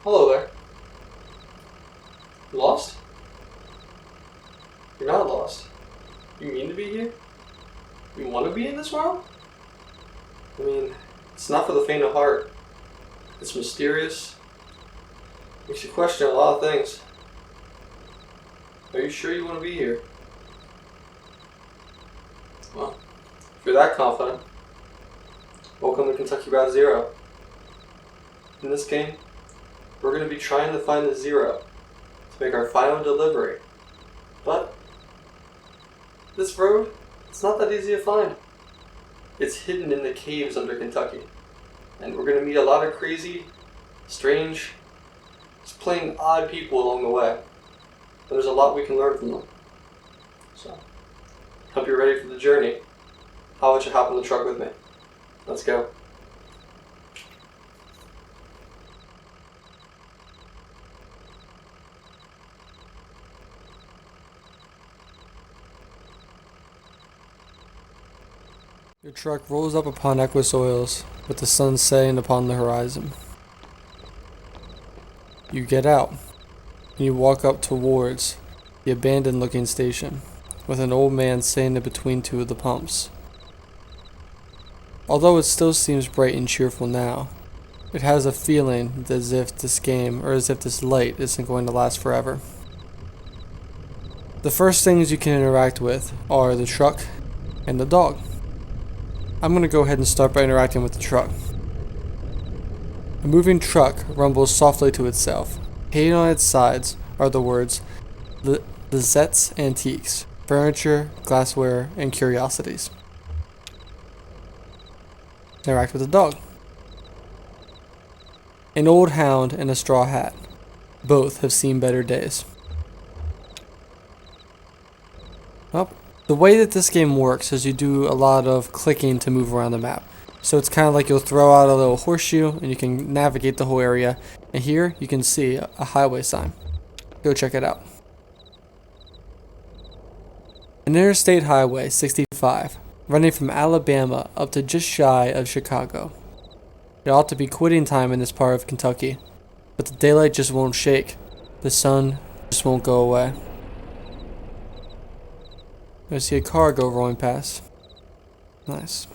Hello there. You lost? You're not lost. You mean to be here? You want to be in this world? I mean, it's not for the faint of heart. It's mysterious. Makes you question a lot of things. Are you sure you want to be here? Well, if you're that confident, welcome to Kentucky Route Zero. In this game, we're going to be trying to find the zero to make our final delivery. But this road, it's not that easy to find. It's hidden in the caves under Kentucky. And we're going to meet a lot of crazy, strange, just plain odd people along the way. And there's a lot we can learn from them. So, hope you're ready for the journey. How about you hop in the truck with me? Let's go. Your truck rolls up upon Equus Oils, with the sun setting upon the horizon. You get out, and you walk up towards the abandoned-looking station, with an old man standing between two of the pumps. Although it still seems bright and cheerful now, it has a feeling as if this game, or as if this light, isn't going to last forever. The first things you can interact with are the truck and the dog. I'm going to go ahead and start by interacting with the truck. A moving truck rumbles softly to itself. Painted on its sides are the words Lizette's Antiques, Furniture, Glassware, and Curiosities. Interact with the dog. An old hound and a straw hat. Both have seen better days. Well, the way that this game works is you do a lot of clicking to move around the map. So it's kind of like you'll throw out a little horseshoe and you can navigate the whole area. And here you can see a highway sign. Go check it out. An interstate highway 65 running from Alabama up to just shy of Chicago. It ought to be quitting time in this part of Kentucky, but the daylight just won't shake. The sun just won't go away. I see a car go rolling past. Nice.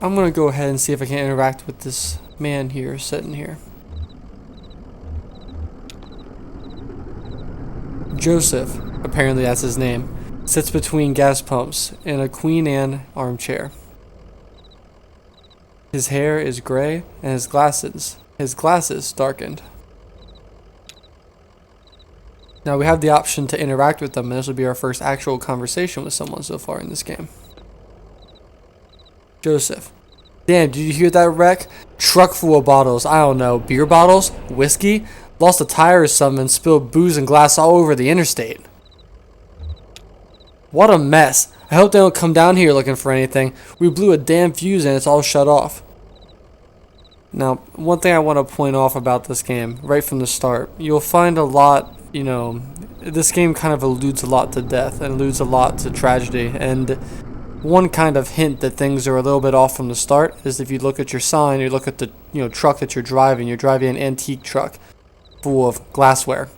I'm gonna go ahead and see if I can interact with this man here, sitting here. Joseph, apparently that's his name, sits between gas pumps in a Queen Anne armchair. His hair is gray and his glasses darkened. Now we have the option to interact with them, and this will be our first actual conversation with someone so far in this game. Joseph. Damn, did you hear that wreck? Truck full of bottles, I don't know, beer bottles? Whiskey? Lost a tire or something and spilled booze and glass all over the interstate. What a mess. I hope they don't come down here looking for anything. We blew a damn fuse and it's all shut off. Now, one thing I want to point off about this game, right from the start, you'll find a lot, this game kind of alludes a lot to death and alludes a lot to tragedy. And one kind of hint that things are a little bit off from the start is if you look at your sign, you look at the truck that you're driving an antique truck full of glassware.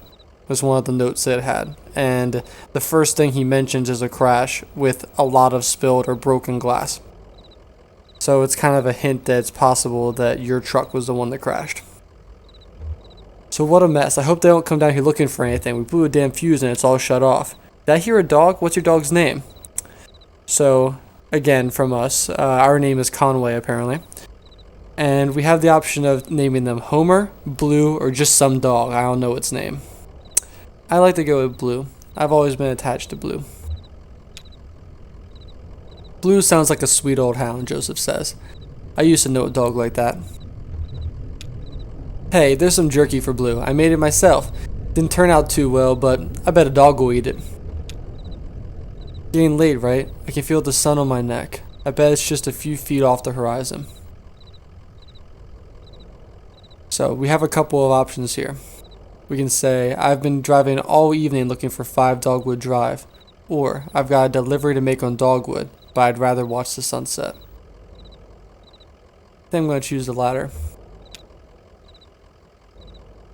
Was one of the notes that it had. And the first thing he mentions is a crash with a lot of spilled or broken glass. So it's kind of a hint that it's possible that your truck was the one that crashed. So what a mess. I hope they don't come down here looking for anything. We blew a damn fuse and it's all shut off. Did I hear a dog? What's your dog's name? So, again, from us, our name is Conway apparently. And we have the option of naming them Homer, Blue, or just some dog. I don't know its name. I like to go with Blue. I've always been attached to Blue. Blue sounds like a sweet old hound, Joseph says. I used to know a dog like that. Hey, there's some jerky for Blue. I made it myself. Didn't turn out too well, but I bet a dog will eat it. Getting late, right? I can feel the sun on my neck. I bet it's just a few feet off the horizon. So we have a couple of options here. We can say, I've been driving all evening looking for 5 Dogwood Drive. or I've got a delivery to make on Dogwood, but I'd rather watch the sunset. I think I'm going to choose the latter.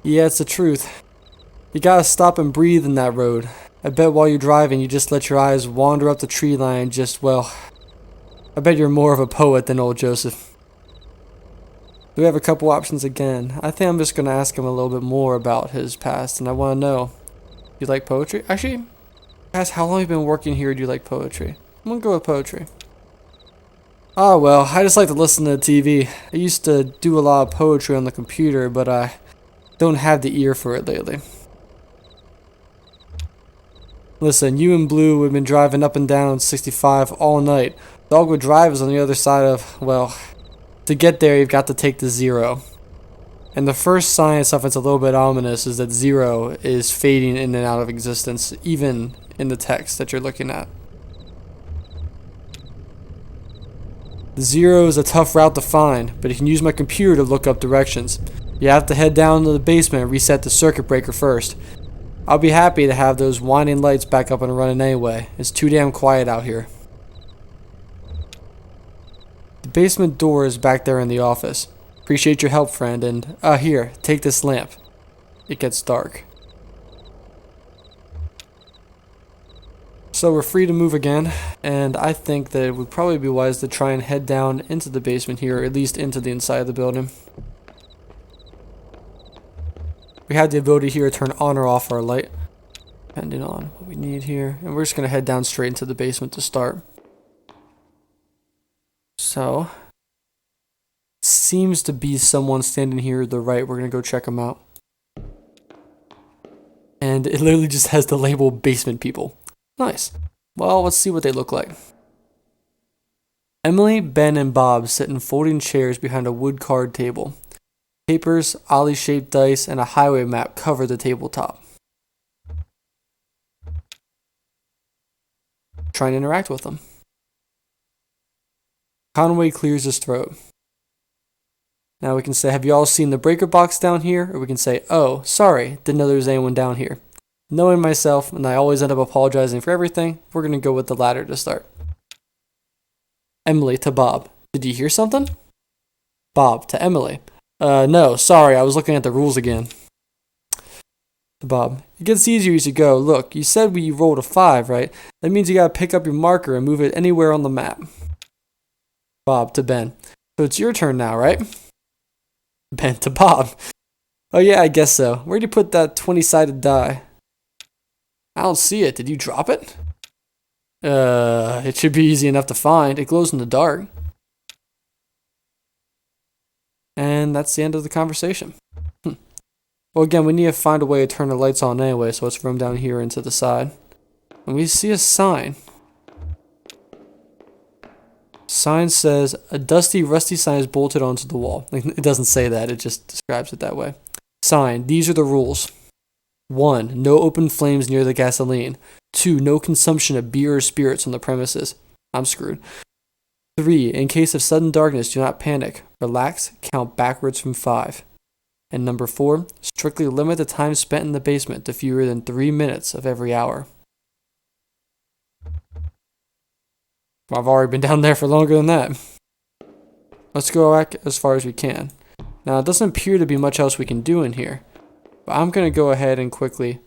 Yeah, it's the truth. You gotta stop and breathe in that road. I bet while you're driving, you just let your eyes wander up the tree line and just, well, I bet you're more of a poet than old Joseph. We have a couple options again. I think I'm just gonna ask him a little bit more about his past, and I want to know, you like poetry? Actually, ask how long you've been working here. Do you like poetry? I'm gonna go with poetry. Oh well, I just like to listen to TV. I used to do a lot of poetry on the computer, but I don't have the ear for it lately. Listen, you and Blue have been driving up and down 65 all night. Dogwood Drive is on the other side of, well, to get there you've got to take the 0. And the first sign of stuff that's a little bit ominous is that 0 is fading in and out of existence, even in the text that you're looking at. The 0 is a tough route to find, but you can use my computer to look up directions. You have to head down to the basement and reset the circuit breaker first. I'll be happy to have those winding lights back up and running anyway. It's too damn quiet out here. The basement door is back there in the office. Appreciate your help, friend, and here, take this lamp. It gets dark. So we're free to move again, and I think that it would probably be wise to try and head down into the basement here, or at least into the inside of the building. We have the ability here to turn on or off our light, depending on what we need here. And we're just going to head down straight into the basement to start. So, seems to be someone standing here to the right. We're going to go check them out. And it literally just has the label basement people. Nice. Well, let's see what they look like. Emily, Ben, and Bob sit in folding chairs behind a wood card table. Papers, ollie-shaped dice, and a highway map cover the tabletop. Trying to interact with them. Conway clears his throat. Now we can say, have you all seen the breaker box down here? Or we can say, oh, sorry, didn't know there was anyone down here. Knowing myself, and I always end up apologizing for everything, we're going to go with the latter to start. Emily to Bob. Did you hear something? Bob to Emily. No, sorry, I was looking at the rules again. To Bob. It gets easier as you go. Look, you said we rolled a 5, right? That means you gotta pick up your marker and move it anywhere on the map. Bob to Ben. So it's your turn now, right? Ben to Bob. Oh yeah, I guess so. Where'd you put that 20-sided die? I don't see it. Did you drop it? It should be easy enough to find. It glows in the dark. And that's the end of the conversation. Well, again, we need to find a way to turn the lights on anyway, so let's run down here into the side. And we see a sign. Sign says, a dusty, rusty sign is bolted onto the wall. It doesn't say that, it just describes it that way. Sign, these are the rules. 1. No open flames near the gasoline. 2. No consumption of beer or spirits on the premises. I'm screwed. 3. In case of sudden darkness, do not panic. Relax, count backwards from 5. And number 4, strictly limit the time spent in the basement to fewer than 3 minutes of every hour. Well, I've already been down there for longer than that. Let's go back as far as we can. Now, it doesn't appear to be much else we can do in here, but I'm going to go ahead and quickly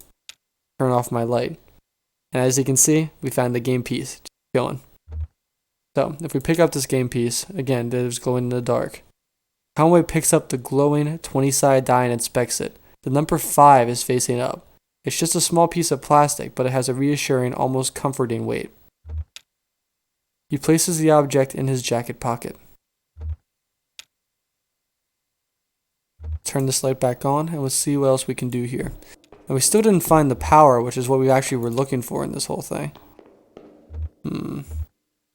turn off my light. And as you can see, we found the game piece. Just going. So, if we pick up this game piece, again, that is glowing in the dark. Conway picks up the glowing 20-sided die and inspects it. The number 5 is facing up. It's just a small piece of plastic, but it has a reassuring, almost comforting weight. He places the object in his jacket pocket. Turn this light back on, and we'll see what else we can do here. And we still didn't find the power, which is what we actually were looking for in this whole thing.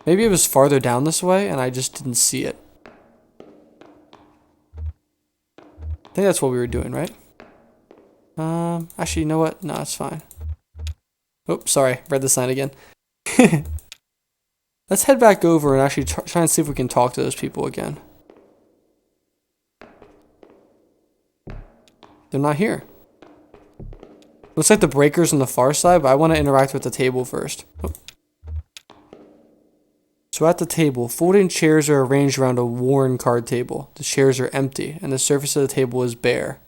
Maybe it was farther down this way, and I just didn't see it. I think that's what we were doing, right? Actually, you know what? No, it's fine. Oops, sorry. Read the sign again. Let's head back over and actually try and see if we can talk to those people again. They're not here. Looks like the breaker's on the far side, but I want to interact with the table first. Oh. So at the table, folding chairs are arranged around a worn card table. The chairs are empty, and the surface of the table is bare.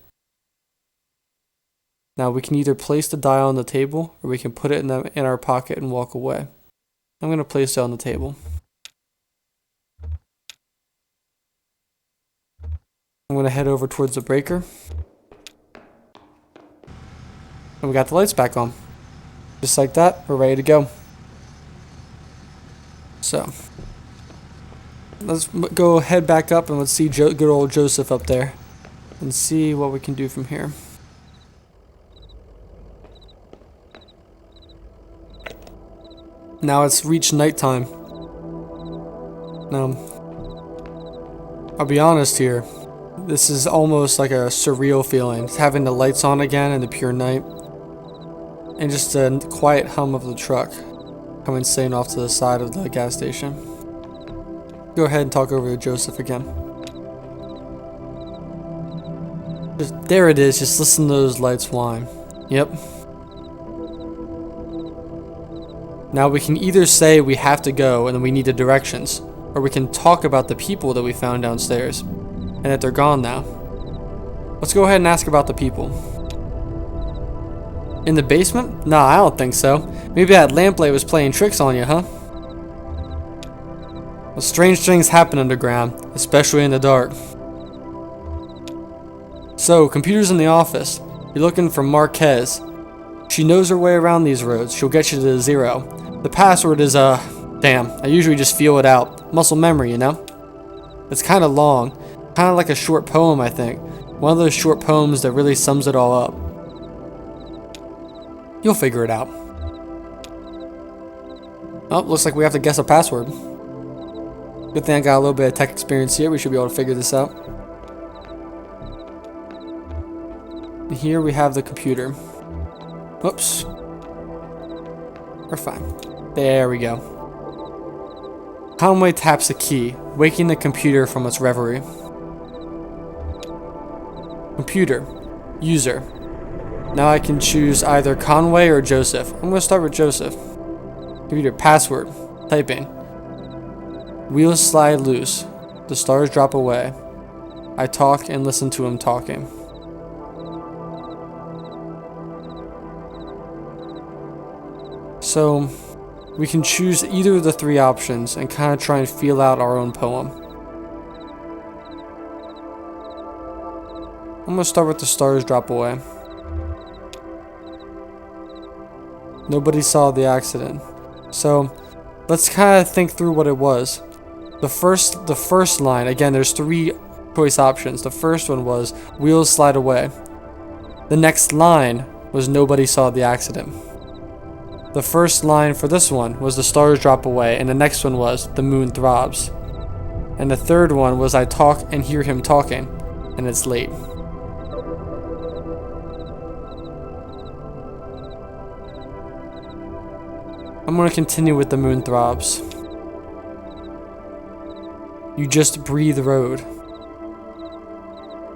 Now we can either place the dial on the table, or we can put it in our pocket and walk away. I'm going to place it on the table. I'm going to head over towards the breaker. And we got the lights back on. Just like that, we're ready to go. So, let's go head back up and let's see good old Joseph up there. And see what we can do from here. Now it's reached nighttime. Now, I'll be honest here. This is almost like a surreal feeling. It's having the lights on again in the pure night. And just a quiet hum of the truck coming sailing off to the side of the gas station. Go ahead and talk over to Joseph again. There it is, just listen to those lights whine. Yep. Now we can either say we have to go and then we need the directions, or we can talk about the people that we found downstairs, and that they're gone now. Let's go ahead and ask about the people. In the basement? Nah, I don't think so. Maybe that lamplight was playing tricks on you, huh? Well, strange things happen underground, especially in the dark. So, computers in the office. You're looking for Marquez. She knows her way around these roads. She'll get you to the 0. The password is, damn, I usually just feel it out. Muscle memory, you know? It's kind of long. Kind of like a short poem, I think. One of those short poems that really sums it all up. You'll figure it out. Oh, looks like we have to guess a password. Good thing I got a little bit of tech experience here. We should be able to figure this out. And here we have the computer. Oops. We're fine. There we go. Conway taps a key, waking the computer from its reverie. Computer. User. Now I can choose either Conway or Joseph. I'm going to start with Joseph. Computer. Password. Typing. Wheels slide loose. The stars drop away. I talk and listen to him talking. So, we can choose either of the 3 options and kind of try and feel out our own poem. I'm going to start with the stars drop away. Nobody saw the accident. So, let's kind of think through what it was. The first line, again, there's 3 choice options. The first one was wheels slide away. The next line was nobody saw the accident. The first line for this one was the stars drop away, and the next one was the moon throbs. And the third one was I talk and hear him talking, and it's late. I'm going to continue with the moon throbs. You just breathe road.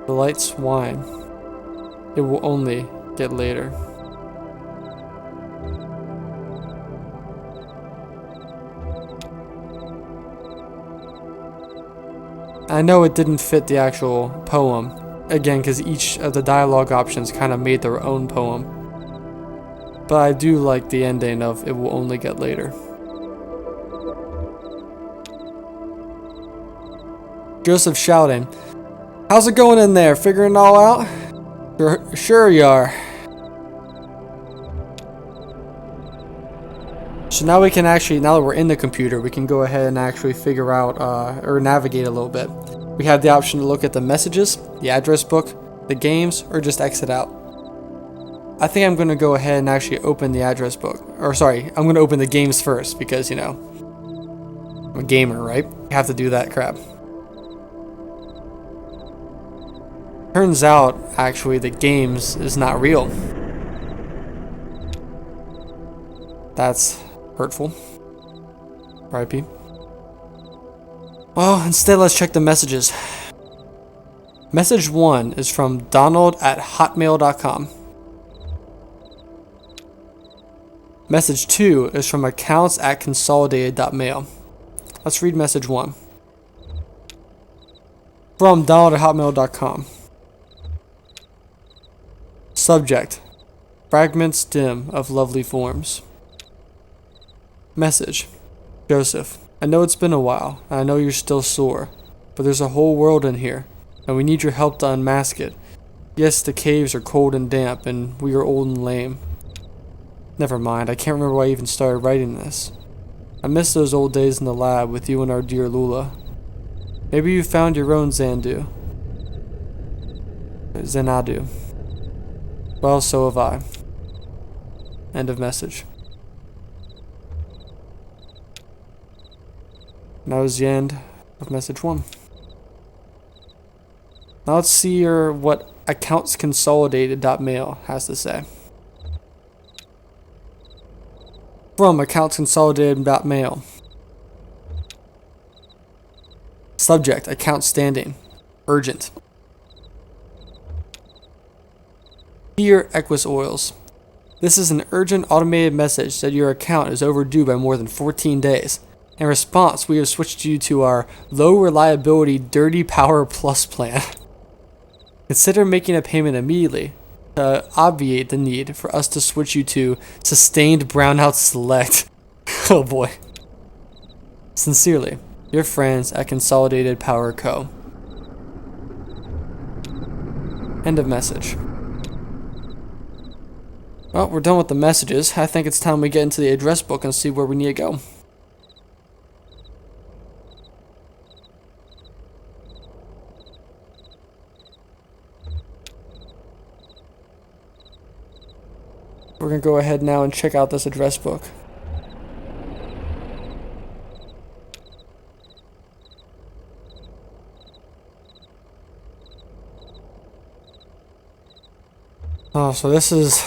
The lights whine. It will only get later. I know it didn't fit the actual poem, again, because each of the dialogue options kind of made their own poem. But I do like the ending of it will only get later. Joseph shouting, "How's it going in there? Figuring it all out?" Sure you are. So now we can actually, now that we're in the computer, we can go ahead and actually figure out or navigate a little bit. We have the option to look at the messages, the address book, the games, or just exit out. I think I'm going to go ahead and actually open the address book. Or sorry, I'm going to open the games first because, you know, I'm a gamer, right? I have to do that crap. Turns out, actually, the games is not real. That's hurtful. R.I.P. Well, instead let's check the messages. Message 1 is from Donald at hotmail.com. Message 2 is from accounts@consolidated.mail. Let's read message 1. From Donald@hotmail.com. Subject: Fragments dim of lovely forms. Message: Joseph, I know it's been a while, and I know you're still sore, but there's a whole world in here, and we need your help to unmask it. Yes, the caves are cold and damp, and we are old and lame. Never mind, I can't remember why I even started writing this. I miss those old days in the lab with you and our dear Lula. Maybe you found your own Xanadu. Well, so have I. End of message. And that was the end of message 1. Now let's see what accountsconsolidated.mail has to say. From accountsconsolidated.mail. Subject: Account standing. Urgent. Dear Equus Oils, this is an urgent automated message that your account is overdue by more than 14 days. In response, we have switched you to our low reliability Dirty Power Plus plan. Consider making a payment immediately to obviate the need for us to switch you to Sustained Brownout Select. Oh boy. Sincerely, your friends at Consolidated Power Co. End of message. Well, we're done with the messages. I think it's time we get into the address book and see where we need to go. We're going to go ahead now and check out this address book. Oh, so this is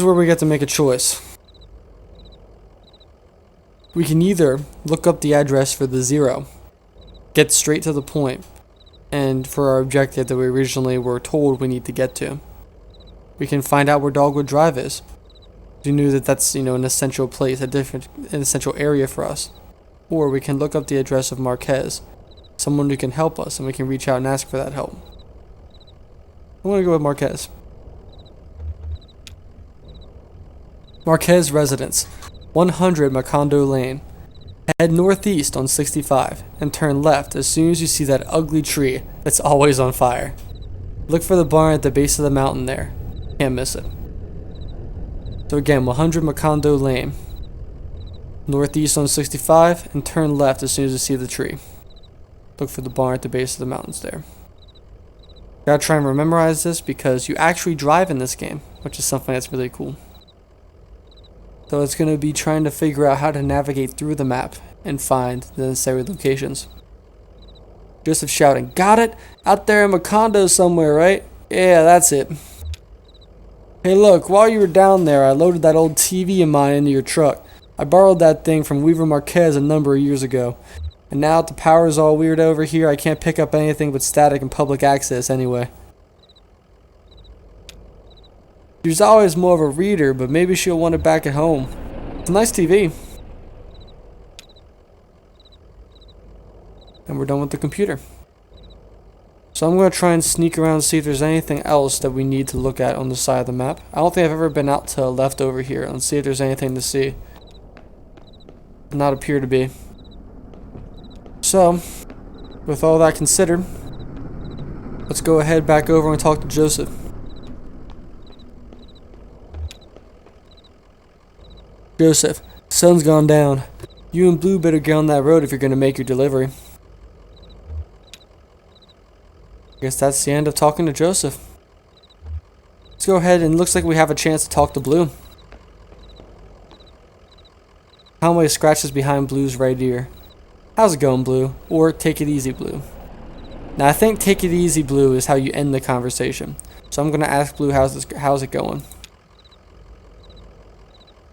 where we get to make a choice. We can either look up the address for the 0, get straight to the point, and for our objective that we originally were told we need to get to. We can find out where Dogwood Drive is. We knew that that's, an essential place, an essential area for us. Or we can look up the address of Marquez, someone who can help us, and we can reach out and ask for that help. I'm going to go with Marquez. Marquez Residence, 100 Macondo Lane. Head northeast on 65 and turn left as soon as you see that ugly tree that's always on fire. Look for the barn at the base of the mountain there. Can't miss it. So again, 100 Macondo Lane. Northeast on 65 and turn left as soon as you see the tree. Look for the barn at the base of the mountains there. Gotta try and memorize this because you actually drive in this game, which is something that's really cool. So it's going to be trying to figure out how to navigate through the map and find the necessary locations. Joseph shouting, "Got it? Out there in Macondo somewhere, right? Yeah, that's it. Hey look, while you were down there, I loaded that old TV of mine into your truck. I borrowed that thing from Weaver Marquez a number of years ago. And now that the power's all weird over here, I can't pick up anything but static and public access anyway. She's always more of a reader, but maybe she'll want it back at home. It's a nice TV." And we're done with the computer. So I'm going to try and sneak around and see if there's anything else that we need to look at on the side of the map. I don't think I've ever been out to the left over here. Let's see if there's anything to see. Not appear to be. So, with all that considered, let's go ahead back over and talk to Joseph. Joseph, sun's gone down. You and Blue better get on that road if you're going to make your delivery. I guess that's the end of talking to Joseph. Let's go ahead and looks like we have a chance to talk to Blue. Conway scratches behind Blue's right ear. "How's it going, Blue?" Or "Take it easy, Blue." Now I think "Take it easy, Blue" is how you end the conversation. So I'm going to ask Blue, how's it going?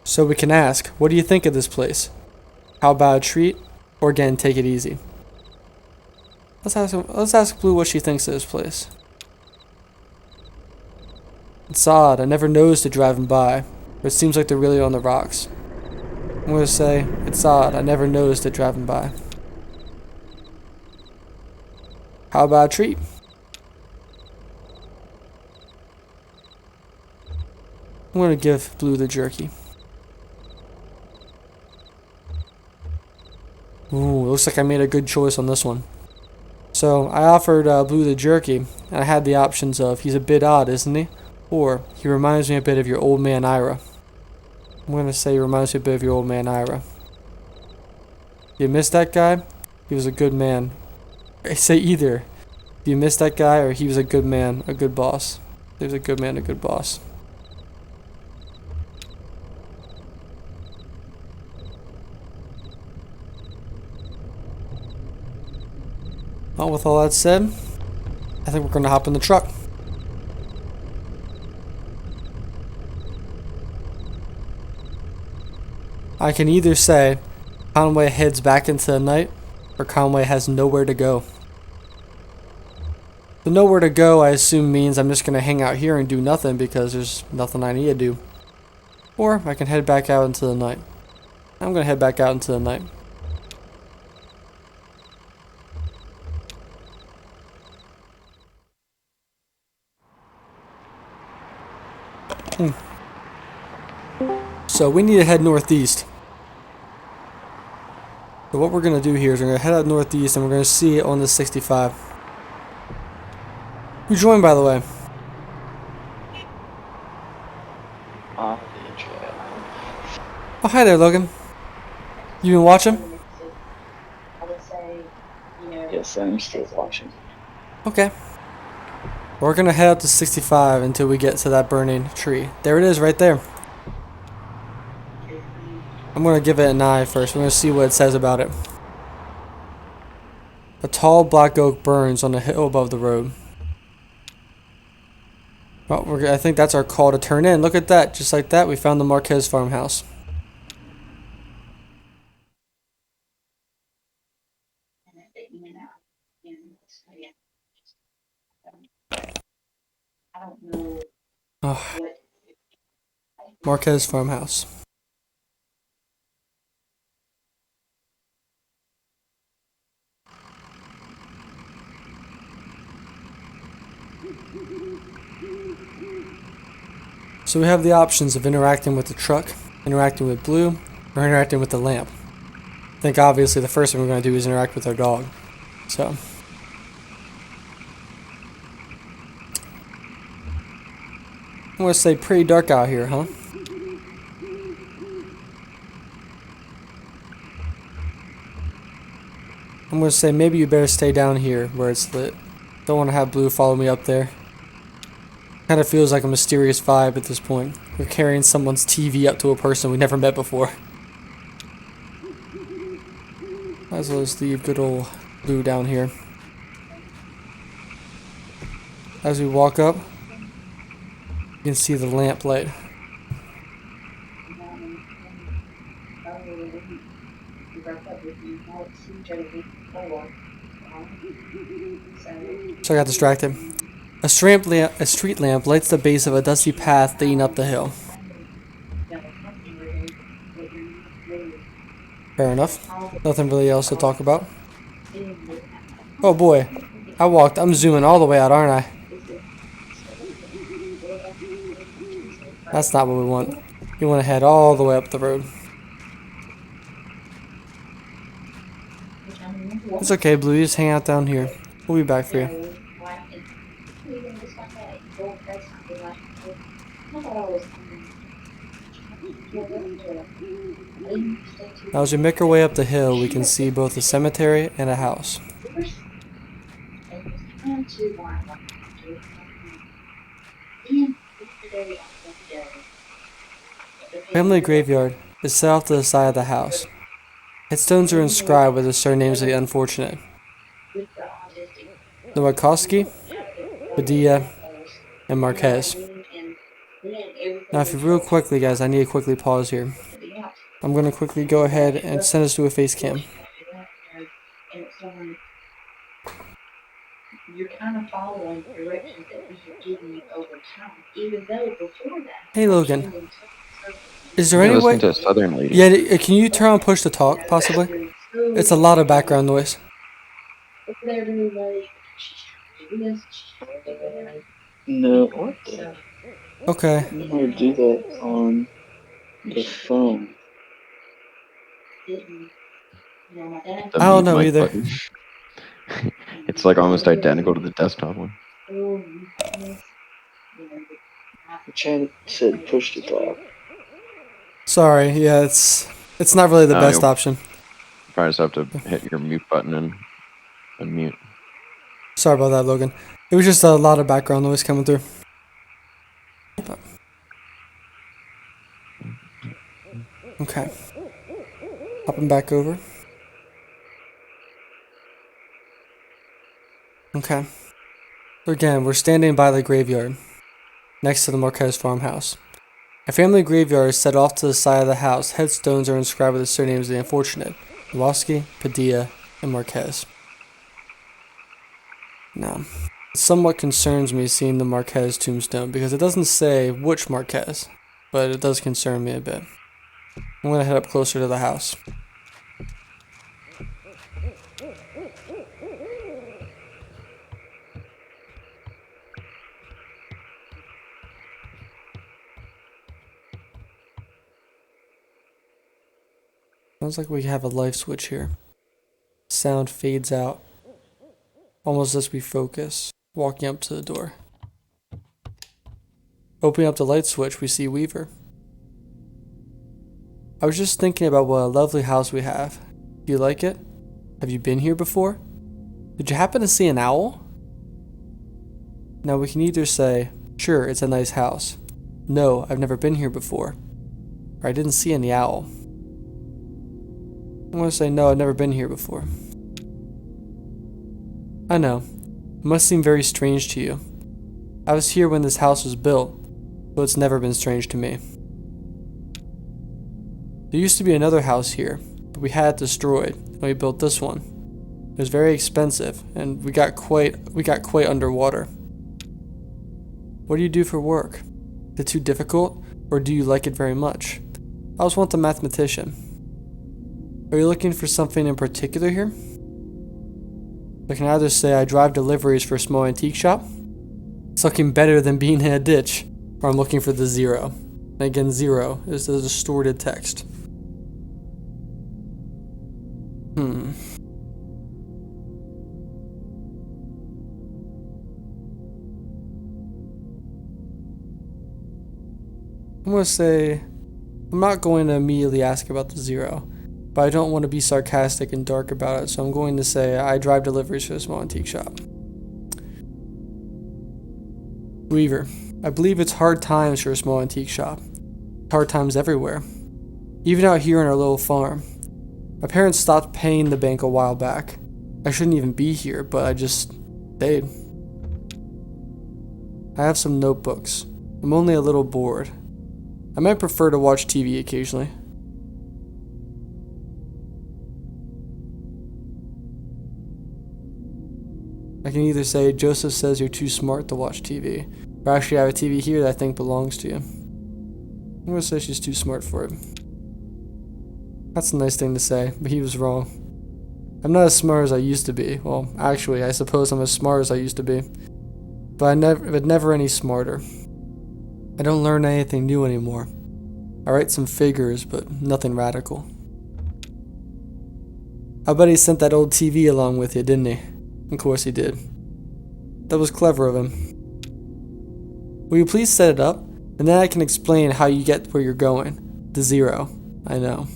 So we can ask, what do you think of this place? How about a treat? Or again, take it easy. Let's ask Blue what she thinks of this place. It's odd, I never noticed it driving by, but it seems like they're really on the rocks. I'm gonna say, it's odd, I never noticed it driving by. How about a treat? I'm gonna give Blue the jerky. Ooh, looks like I made a good choice on this one. So, I offered Blue the jerky, and I had the options of, he's a bit odd, isn't he? Or, he reminds me a bit of your old man Ira. I'm gonna say he reminds me a bit of your old man Ira. You miss that guy? He was a good man. I say either. Do you miss that guy, or he was a good man, a good boss? He was a good man, a good boss. Well, with all that said, I think we're gonna hop in the truck. I can either say Conway heads back into the night, or Conway has nowhere to go. The nowhere to go, I assume, means I'm just gonna hang out here and do nothing because there's nothing I need to do. Or I can head back out into the night. I'm gonna head back out into the night. So we need to head northeast. So what we're gonna do here is we're gonna head out northeast and we're gonna see it on the 65. Who joined, by the way? Oh, hi there, Logan. You been watching? Yes, I'm still watching. Okay. We're gonna head up to 65 until we get to that burning tree. There it is, right there. I'm gonna give it an eye first. We're gonna see what it says about it. A tall black oak burns on a hill above the road. Well, I think that's our call to turn in. Look at that. Just like that, we found the Marquez farmhouse. Oh, Marquez farmhouse. So we have the options of interacting with the truck, interacting with Blue, or interacting with the lamp. I think obviously the first thing we're going to do is interact with our dog. So I'm going to say pretty dark out here, huh? I'm going to say maybe you better stay down here where it's lit. Don't want to have Blue follow me up there. Kind of feels like a mysterious vibe at this point. We're carrying someone's TV up to a person we never met before. Might as well just leave good old Blue down here. As we walk up, you can see the lamp light. So I got distracted. A street lamp lights the base of a dusty path leading up the hill. Fair enough. Nothing really else to talk about. Oh boy. I'm zooming all the way out, aren't I? That's not what we want. You want to head all the way up the road. It's okay, Blue. You just hang out down here. We'll be back for you. Now as we make our way up the hill, we can see both a cemetery and a house. Family graveyard is set off to the side of the house. Headstones are inscribed with the surnames of the unfortunate. Nowakowski, Padilla, and Marquez. Now if you real quickly guys, I need to quickly pause here. I'm going to quickly go ahead and send us to a face cam. you're kind of following the directions that we have given you over time, even though before that, Hey, Logan. standing circles. Is there Yeah, any listen way? to a southern lady. Yeah, can you turn on push to talk, possibly? It's a lot of background noise. They're really late. She's trying to do this. She's trying to do that. No, what the? Okay. I don't know how to do that on the phone. The I don't mute know mic either. button. It's like almost identical to the desktop one. Chan said push to talk. Sorry. Yeah, it's not really the No, best you'll- option. You probably just have to hit your mute button and unmute. Sorry about that, Logan. It was just a lot of background noise coming through. Okay. Hopping back over. Okay. So again, we're standing by the graveyard, next to the Marquez farmhouse. A family graveyard is set off to the side of the house. Headstones are inscribed with the surnames of the unfortunate: Kowalski, Padilla, and Marquez. Now, it somewhat concerns me seeing the Marquez tombstone because it doesn't say which Marquez, but it does concern me a bit. I'm gonna head up closer to the house. Sounds like we have a light switch here. Sound fades out, almost as we focus, walking up to the door. Opening up the light switch, we see Weaver. I was just thinking about what a lovely house we have. Do you like it? Have you been here before? Did you happen to see an owl? Now we can either say, sure, it's a nice house. No, I've never been here before. Or I didn't see any owl. I'm going to say, no, I've never been here before. I know. It must seem very strange to you. I was here when this house was built, but it's never been strange to me. There used to be another house here, but we had it destroyed, and we built this one. It was very expensive, and we got quite underwater. What do you do for work? Is it too difficult, or do you like it very much? I was once a mathematician. Are you looking for something in particular here? I can either say I drive deliveries for a small antique shop. It's looking better than being in a ditch. Or I'm looking for the zero. And again, zero is the distorted text. I'm going to say, I'm not going to immediately ask about the zero, but I don't want to be sarcastic and dark about it, so I'm going to say I drive deliveries for a small antique shop. Weaver, I believe it's hard times for a small antique shop. Hard times everywhere. Even out here on our little farm. My parents stopped paying the bank a while back. I shouldn't even be here, but I just stayed. I have some notebooks. I'm only a little bored. I might prefer to watch TV occasionally. I can either say Joseph says you're too smart to watch TV, or actually I have a TV here that I think belongs to you. I'm gonna say she's too smart for it. That's a nice thing to say, but he was wrong. I'm not as smart as I used to be. Well, actually, I suppose I'm as smart as I used to be. But never any smarter. I don't learn anything new anymore. I write some figures, but nothing radical. I bet he sent that old TV along with you, didn't he? Of course he did. That was clever of him. Will you please set it up? And then I can explain how you get where you're going. The zero. I know.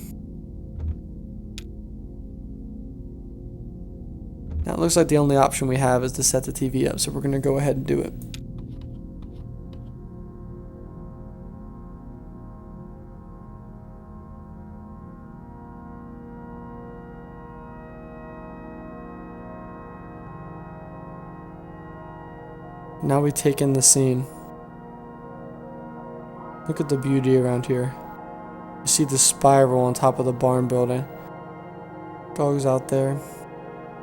Now it looks like the only option we have is to set the TV up, so we're going to go ahead and do it. Now we take in the scene. Look at the beauty around here. You see the spiral on top of the barn building. Dogs out there.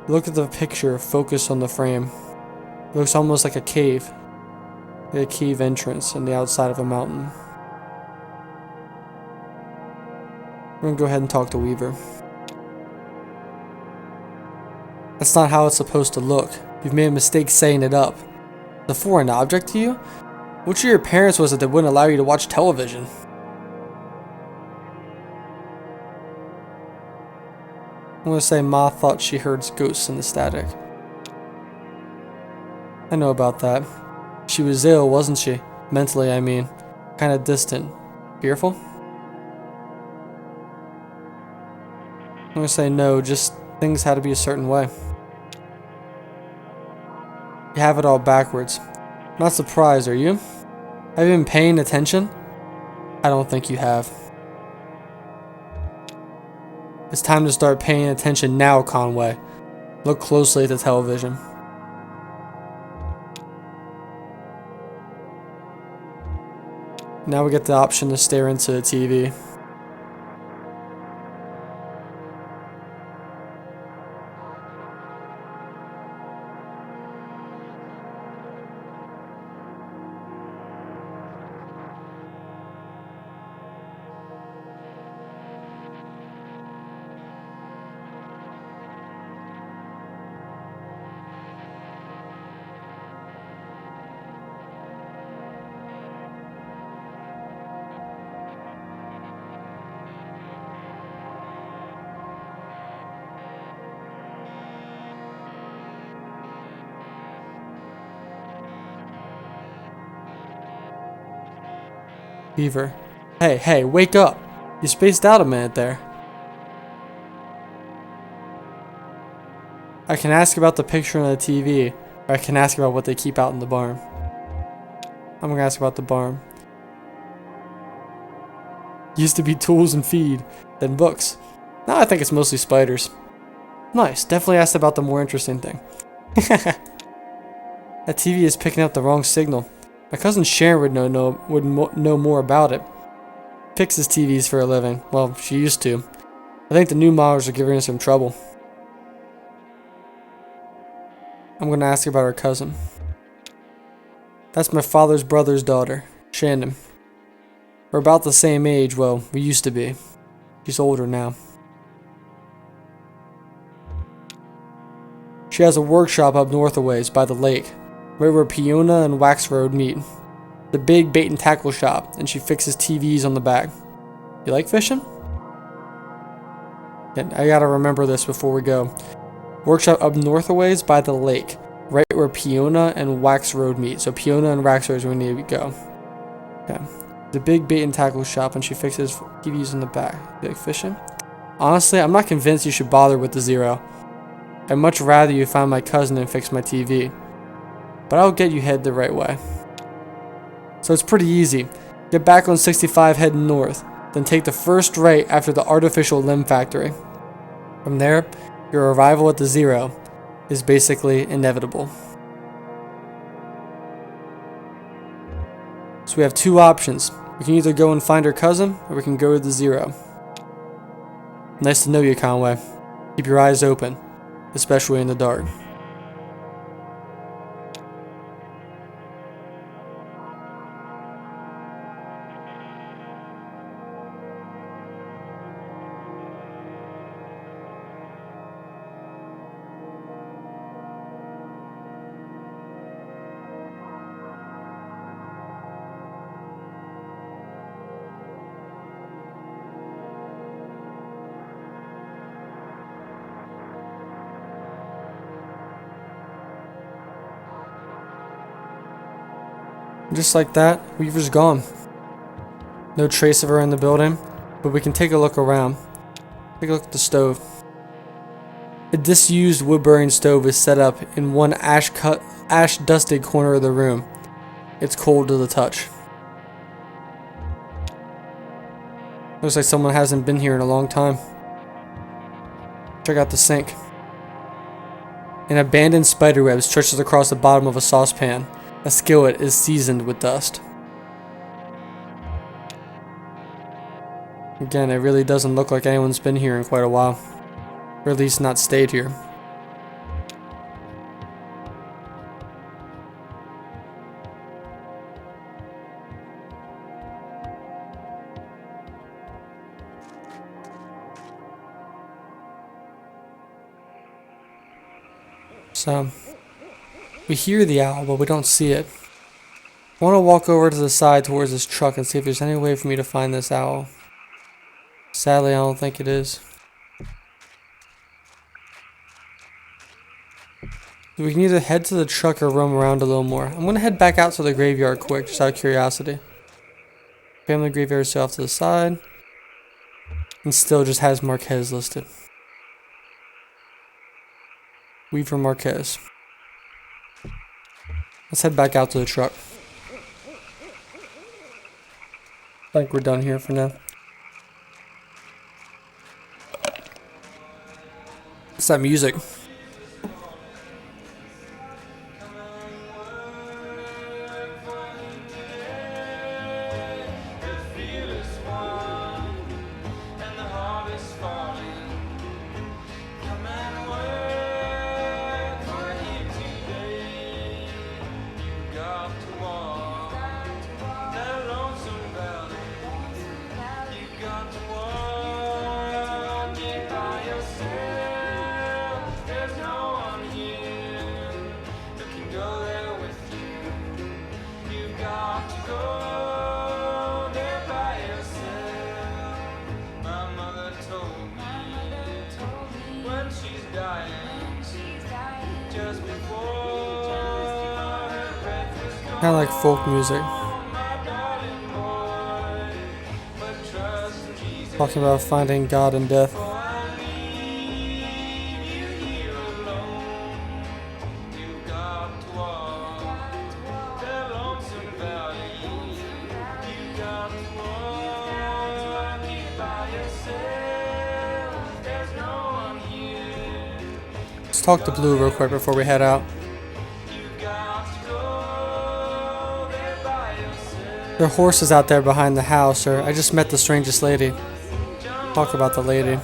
Look at the picture focused on the frame. It looks almost like a cave. Like a cave entrance on the outside of a mountain. We're gonna go ahead and talk to Weaver. That's not how it's supposed to look. You've made a mistake saying it up. The foreign object to you? Which of your parents was it that wouldn't allow you to watch television? I'm gonna say Ma thought she heard ghosts in the static. I know about that. She was ill, wasn't she? Mentally, I mean. Kinda distant. Fearful? I'm gonna say no, just things had to be a certain way. You have it all backwards. Not surprised, are you? Have you been paying attention? I don't think you have. It's time to start paying attention now, Conway. Look closely at the television. Now we get the option to stare into the TV. Beaver. Hey, wake up! You spaced out a minute there. I can ask about the picture on the TV, or I can ask about what they keep out in the barn. I'm gonna ask about the barn. Used to be tools and feed, then books. Now I think it's mostly spiders. Nice, definitely asked about the more interesting thing. That TV is picking up the wrong signal. My cousin Sharon would know more about it. Fixes TVs for a living. Well, she used to. I think the new models are giving her some trouble. I'm going to ask about her cousin. That's my father's brother's daughter, Shannon. We're about the same age, well, we used to be. She's older now. She has a workshop up north a ways by the lake, right where Peona and Wax Road meet. The big bait and tackle shop, and she fixes TVs on the back. You like fishing? Yeah, I gotta remember this before we go. Workshop up north a ways by the lake, right where Peona and Wax Road meet. So Peona and Wax Road is where we need to go. Okay. The big bait and tackle shop, and she fixes TVs on the back. You like fishing? Honestly, I'm not convinced you should bother with the Zero. I'd much rather you find my cousin and fix my TV. But I'll get you headed the right way. So it's pretty easy. Get back on 65 heading north, then take the first right after the artificial limb factory. From there, your arrival at the Zero is basically inevitable. So we have two options. We can either go and find her cousin, or we can go to the Zero. Nice to know you, Conway. Keep your eyes open, especially in the dark. Just like that, Weaver's gone. No trace of her in the building, but we can take a look around. Take a look at the stove. A disused wood-burning stove is set up in one ash-dusted corner of the room. It's cold to the touch. Looks like someone hasn't been here in a long time. Check out the sink. An abandoned spiderweb stretches across the bottom of a saucepan. A skillet is seasoned with dust. Again, it really doesn't look like anyone's been here in quite a while. Or at least not stayed here. So, we hear the owl, but we don't see it. I want to walk over to the side towards this truck and see if there's any way for me to find this owl. Sadly, I don't think it is. We can either head to the truck or roam around a little more. I'm going to head back out to the graveyard quick, just out of curiosity. Family graveyard is off to the side. And still just has Marquez listed. Weaver Marquez. Let's head back out to the truck. I think we're done here for now. What's that music? Kind of like folk music. Talking about finding God in death. Let's talk to Blue real quick before we head out. There are horses out there behind the house, or I just met the strangest lady. Talk about the lady.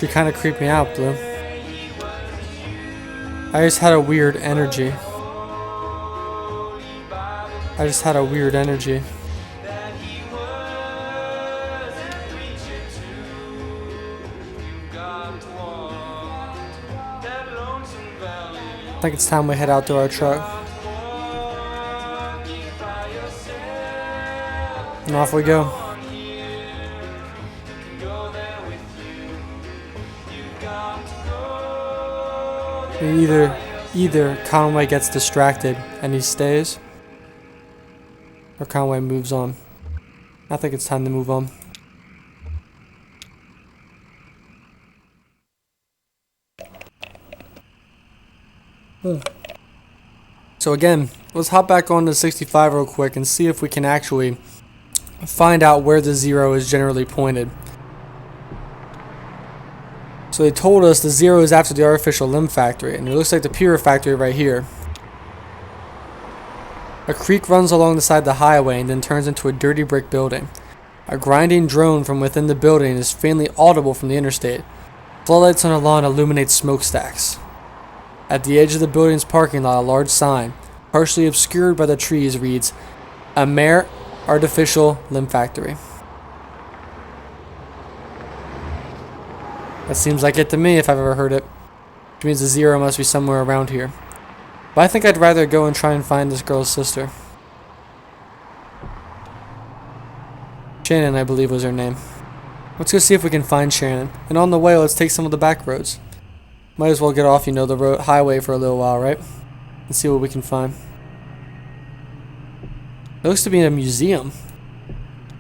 You kind of creeped me out, Blue. I just had a weird energy. I think it's time we head out to our truck. And off we go. Either Conway gets distracted and he stays, or Conway moves on. I think it's time to move on. So again, let's hop back on to 65 real quick and see if we can actually find out where the 0 is generally pointed. So they told us the 0 is after the artificial limb factory, and it looks like the Pura factory right here. A creek runs along the side of the highway and then turns into a dirty brick building. A grinding drone from within the building is faintly audible from the interstate. Floodlights on a lawn illuminate smokestacks. At the edge of the building's parking lot, a large sign, partially obscured by the trees, reads, "Amer Artificial Limb Factory." That seems like it to me if I've ever heard it. Which means the 0 must be somewhere around here. But I think I'd rather go and try and find this girl's sister. Shannon, I believe, was her name. Let's go see if we can find Shannon. And on the way, let's take some of the back roads. Might as well get off, the highway for a little while, right? And see what we can find. It looks to be in a museum.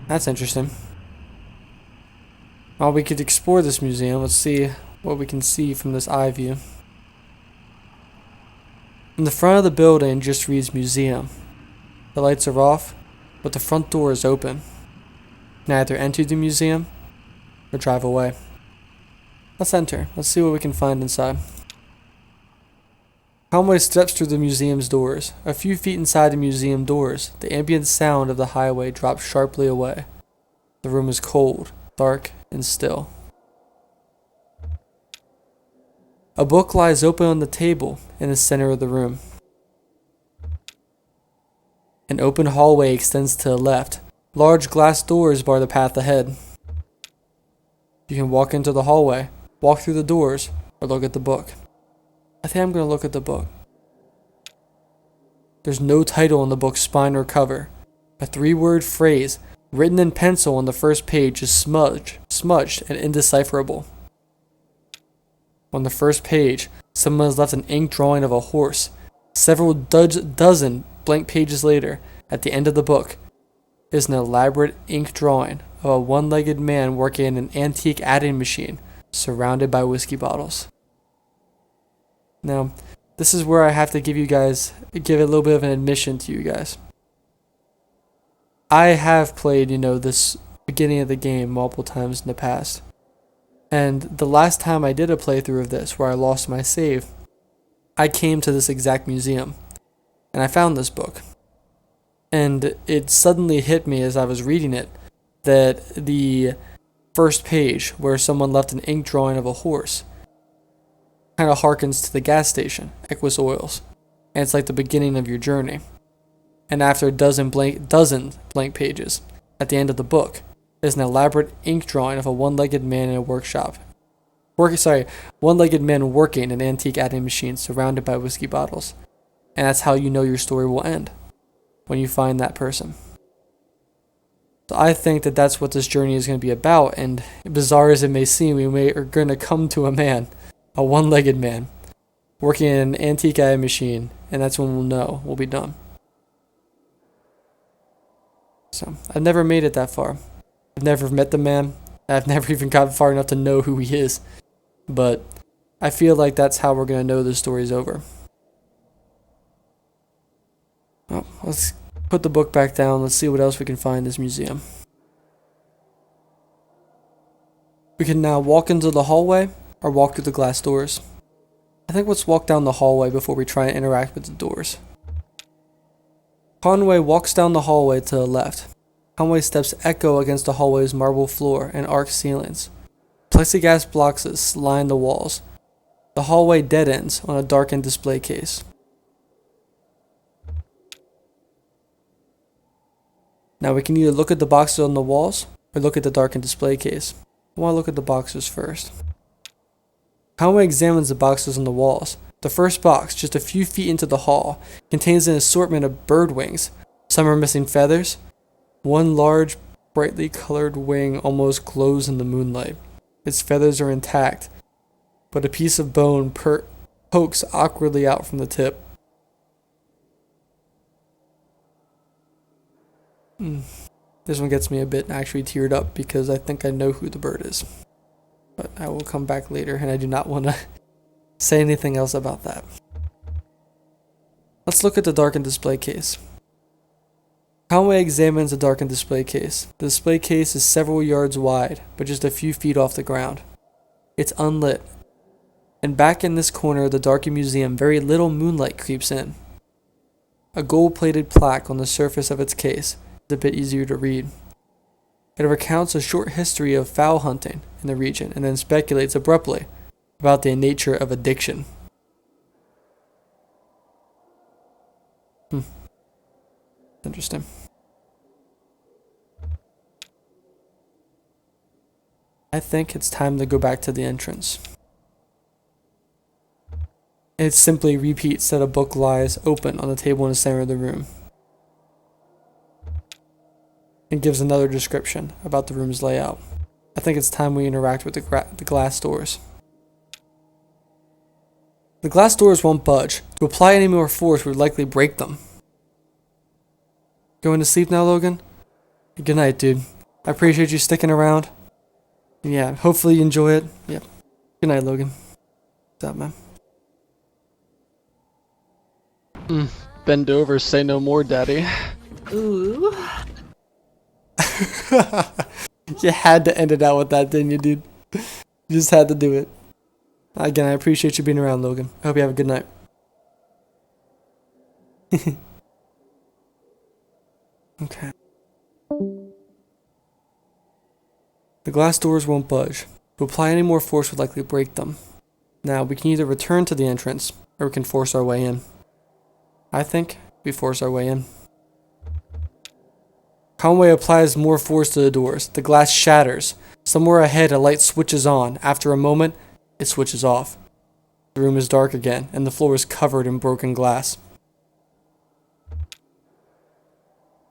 That's interesting. While we could explore this museum, let's see what we can see from this eye view. In the front of the building just reads museum. The lights are off, but the front door is open. You can either enter the museum or drive away. Let's enter. Let's see what we can find inside. Conway steps through the museum's doors. A few feet inside the museum doors, the ambient sound of the highway drops sharply away. The room is cold, dark, and still. A book lies open on the table in the center of the room. An open hallway extends to the left. Large glass doors bar the path ahead. You can walk into the hallway, walk through the doors, or look at the book. I think I'm going to look at the book. There's no title on the book's spine or cover. A 3-word phrase written in pencil on the first page is smudged and indecipherable. On the first page, someone has left an ink drawing of a horse. Several dozen blank pages later, at the end of the book, is an elaborate ink drawing of a one-legged man working in an antique adding machine surrounded by whiskey bottles. Now, this is where I have to give a little bit of an admission to you guys. I have played, this beginning of the game multiple times in the past. And the last time I did a playthrough of this where I lost my save, I came to this exact museum. And I found this book. And it suddenly hit me as I was reading it that the first page where someone left an ink drawing of a horse kind of harkens to the gas station, Equus Oils. And it's like the beginning of your journey. And after a dozen blank pages, at the end of the book, is an elaborate ink drawing of a one-legged man in a workshop. One-legged man working an antique adding machine surrounded by whiskey bottles. And that's how you know your story will end, when you find that person. So I think that that's what this journey is going to be about, and bizarre as it may seem, are going to come to a man, a one-legged man, working in an antique adding machine, and that's when we'll know we'll be done. So, I've never made it that far. I've never met the man. I've never even gotten far enough to know who he is. But I feel like that's how we're going to know the story's over. Well, let's put the book back down. Let's see what else we can find in this museum. We can now walk into the hallway or walk through the glass doors. I think let's walk down the hallway before we try and interact with the doors. Conway walks down the hallway to the left. Conway steps echo against the hallway's marble floor and arched ceilings. Plexiglass blocks line the walls. The hallway dead ends on a darkened display case. Now we can either look at the boxes on the walls or look at the darkened display case. I want to look at the boxes first. Conway examines the boxes on the walls. The first box, just a few feet into the hall, contains an assortment of bird wings. Some are missing feathers. One large, brightly colored wing almost glows in the moonlight. Its feathers are intact, but a piece of bone pokes awkwardly out from the tip. This one gets me a bit actually teared up because I think I know who the bird is. But I will come back later, and I do not want to say anything else about that. Let's look at the darkened display case. Conway examines the darkened display case. The display case is several yards wide, but just a few feet off the ground. It's unlit. And back in this corner of the darkened museum, very little moonlight creeps in. A gold-plated plaque on the surface of its case is a bit easier to read. It recounts a short history of fowl hunting in the region and then speculates abruptly about the nature of addiction. Interesting. I think it's time to go back to the entrance. It simply repeats that a book lies open on the table in the center of the room. It gives another description about the room's layout. I think it's time we interact with the glass doors. The glass doors won't budge. To apply any more force would likely break them. Going to sleep now, Logan? Good night, dude. I appreciate you sticking around. Yeah, hopefully you enjoy it. Yep. Good night, Logan. What's up, man? Bend over, say no more, daddy. Ooh. You had to end it out with that, didn't you, dude? You just had to do it. Again, I appreciate you being around, Logan. I hope you have a good night. Okay. The glass doors won't budge. To apply any more force would likely break them. Now, we can either return to the entrance, or we can force our way in. I think we force our way in. Conway applies more force to the doors. The glass shatters. Somewhere ahead, a light switches on. After a moment, it switches off. The room is dark again, and the floor is covered in broken glass.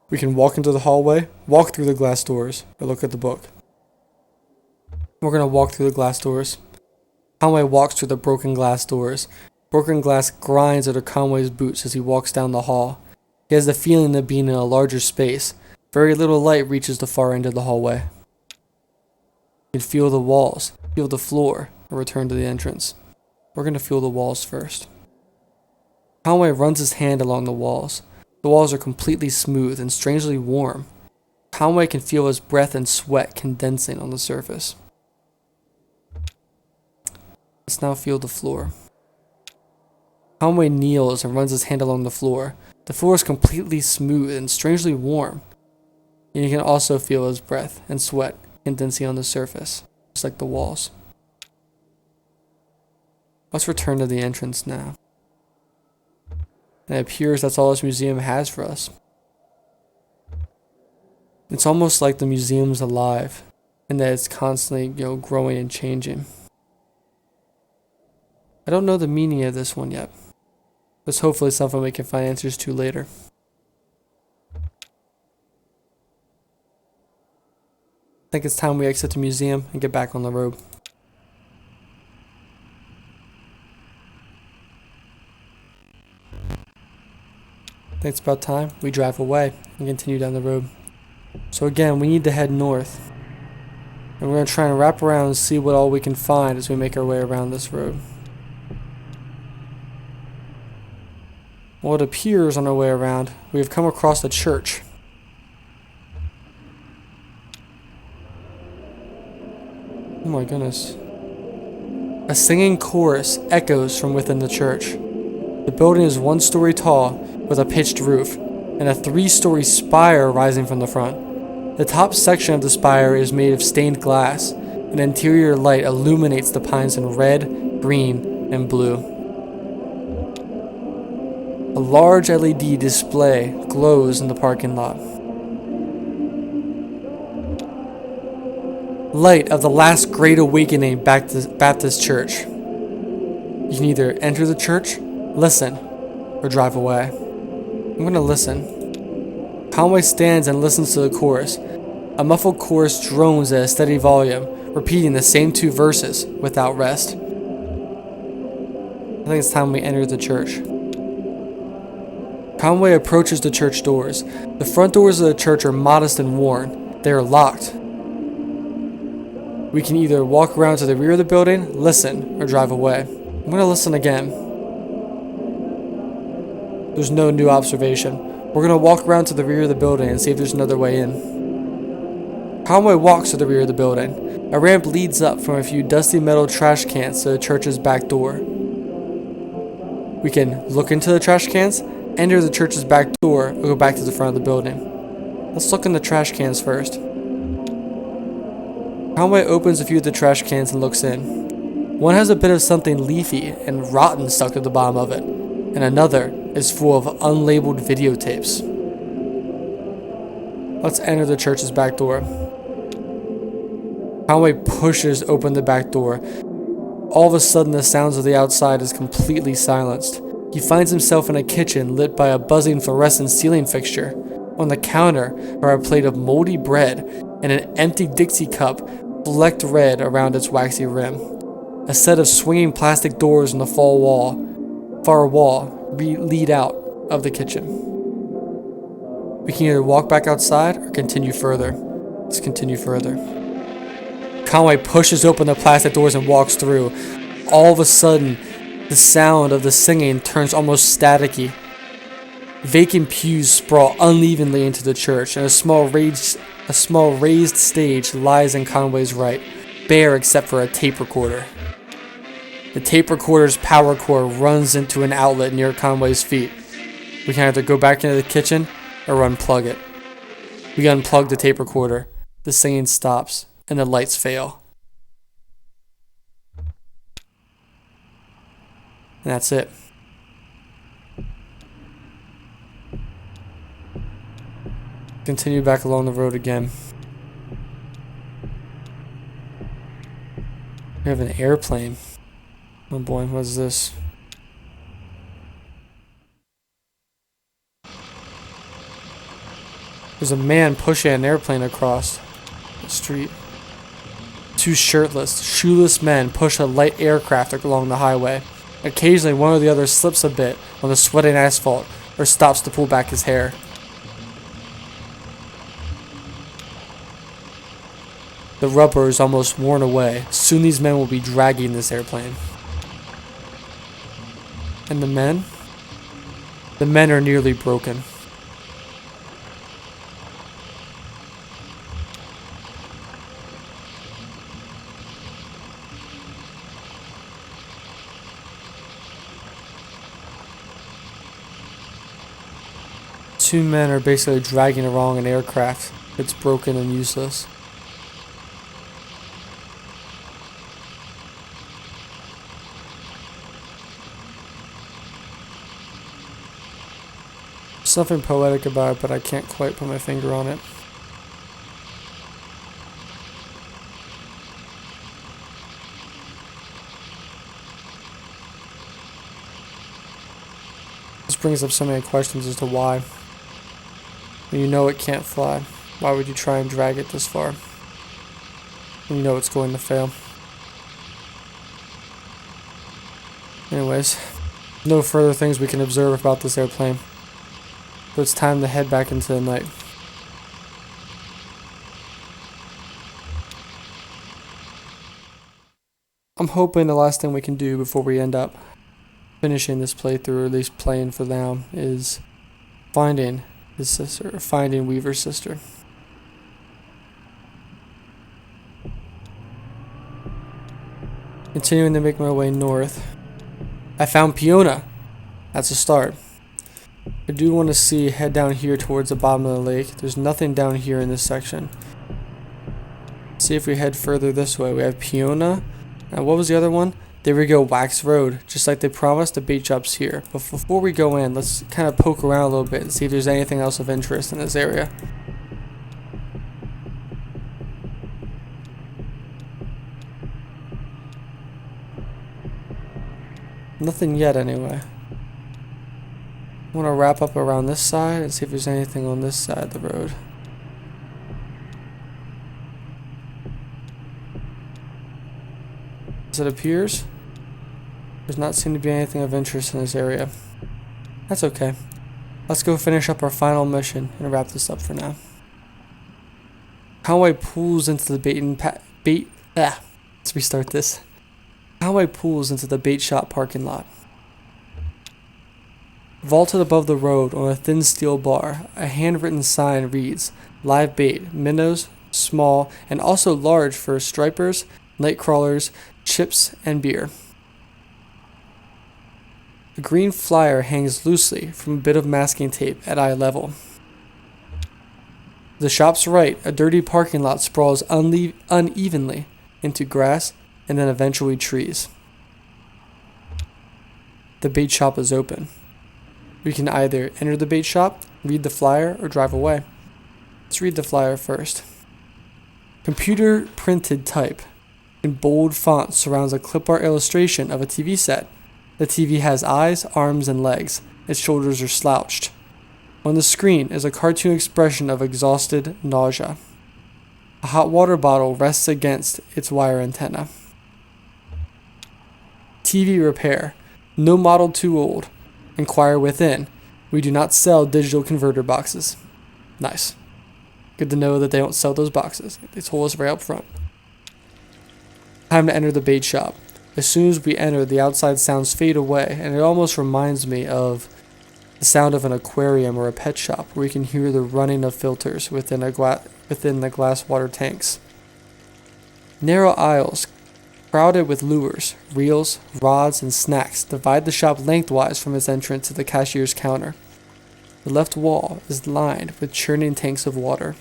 We can walk into the hallway, walk through the glass doors, or look at the book. We're going to walk through the glass doors. Conway walks through the broken glass doors. Broken glass grinds under Conway's boots as he walks down the hall. He has the feeling of being in a larger space. Very little light reaches the far end of the hallway. You can feel the walls, feel the floor, and return to the entrance. We're going to feel the walls first. Conway runs his hand along the walls. The walls are completely smooth and strangely warm. Conway can feel his breath and sweat condensing on the surface. Let's now feel the floor. Conway kneels and runs his hand along the floor. The floor is completely smooth and strangely warm. And you can also feel his breath and sweat condensing on the surface, just like the walls. Let's return to the entrance now. And it appears that's all this museum has for us. It's almost like the museum's alive, and that it's constantly, growing and changing. I don't know the meaning of this one yet. It's hopefully something we can find answers to later. I think it's time we exit the museum and get back on the road. I think it's about time we drive away and continue down the road. So again, we need to head north. And we're going to try and wrap around and see what all we can find as we make our way around this road. Well, it appears on our way around, we have come across a church. Oh my goodness. A singing chorus echoes from within the church. The building is 1 story tall with a pitched roof and a 3-story spire rising from the front. The top section of the spire is made of stained glass. An interior light illuminates the pines in red, green, and blue. A large LED display glows in the parking lot. Light of the last great awakening Baptist Church. You can either enter the church, listen, or drive away. I'm going to listen. Conway stands and listens to the chorus. A muffled chorus drones at a steady volume, repeating the same 2 verses without rest. I think it's time we enter the church. Conway approaches the church doors. The front doors of the church are modest and worn. They are locked. We can either walk around to the rear of the building, listen, or drive away. I'm going to listen again. There's no new observation. We're going to walk around to the rear of the building and see if there's another way in. Conway walks to the rear of the building. A ramp leads up from a few dusty metal trash cans to the church's back door. We can look into the trash cans, enter the church's back door, or go back to the front of the building. Let's look in the trash cans first. Conway opens a few of the trash cans and looks in. One has a bit of something leafy and rotten stuck to the bottom of it, and another is full of unlabeled videotapes. Let's enter the church's back door. Conway pushes open the back door. All of a sudden, the sounds of the outside is completely silenced. He finds himself in a kitchen lit by a buzzing fluorescent ceiling fixture. On the counter are a plate of moldy bread and an empty Dixie cup flecked red around its waxy rim. A set of swinging plastic doors in the far wall lead out of the kitchen. We can either walk back outside or continue further. Let's continue further. Conway pushes open the plastic doors and walks through. All of a sudden, the sound of the singing turns almost staticky. Vacant pews sprawl unevenly into the church, and a small raised stage lies in Conway's right, bare except for a tape recorder. The tape recorder's power cord runs into an outlet near Conway's feet. We can either go back into the kitchen or unplug it. We unplug the tape recorder. The singing stops, and the lights fail. And that's it. Continue back along the road again. We have an airplane. Oh boy, what is this? There's a man pushing an airplane across the street. Two shirtless, shoeless men push a light aircraft along the highway. Occasionally, one or the other slips a bit on the sweating asphalt or stops to pull back his hair. The rubber is almost worn away. Soon these men will be dragging this airplane. And the men? The men are nearly broken. Two men are basically dragging along an aircraft. It's broken and useless. Something poetic about it, but I can't quite put my finger on it. This brings up so many questions as to why. When you know it can't fly, why would you try and drag it this far? When you know it's going to fail. Anyways, no further things we can observe about this airplane. So it's time to head back into the night. I'm hoping the last thing we can do before we end up finishing this playthrough, or at least playing for now, is finding his sister, or finding Weaver's sister. Continuing to make my way north. I found Peona. That's a start. I do want to head down here towards the bottom of the lake. There's nothing down here in this section. See if we head further this way. We have Peona. And what was the other one? There we go, Wax Road. Just like they promised, the bait shop's here. But before we go in, let's kind of poke around a little bit and see if there's anything else of interest in this area. Nothing yet, anyway. I want to wrap up around this side and see if there's anything on this side of the road. As it appears, there's not seem to be anything of interest in this area. That's okay. Let's go finish up our final mission and wrap this up for now. Conway pulls into the let's restart this. Conway pulls into the bait shop parking lot. Vaulted above the road on a thin steel bar, a handwritten sign reads, "Live bait, minnows, small and also large for stripers, night crawlers, chips, and beer." A green flyer hangs loosely from a bit of masking tape at eye level. To the shop's right, a dirty parking lot sprawls unevenly into grass and then eventually trees. The bait shop is open. We can either enter the bait shop, read the flyer, or drive away. Let's read the flyer first. Computer printed type in bold font surrounds a clip art illustration of a TV set. The TV has eyes, arms, and legs. Its shoulders are slouched. On the screen is a cartoon expression of exhausted nausea. A hot water bottle rests against its wire antenna. TV repair. No model too old. Inquire within. We do not sell digital converter boxes. Nice. Good to know that they don't sell those boxes. They told us right up front. Time to enter the bait shop. As soon as we enter, the outside sounds fade away, and it almost reminds me of the sound of an aquarium or a pet shop, where you can hear the running of filters within the glass water tanks. Narrow aisles, crowded with lures, reels, rods, and snacks, divide the shop lengthwise from its entrance to the cashier's counter. The left wall is lined with churning tanks of water.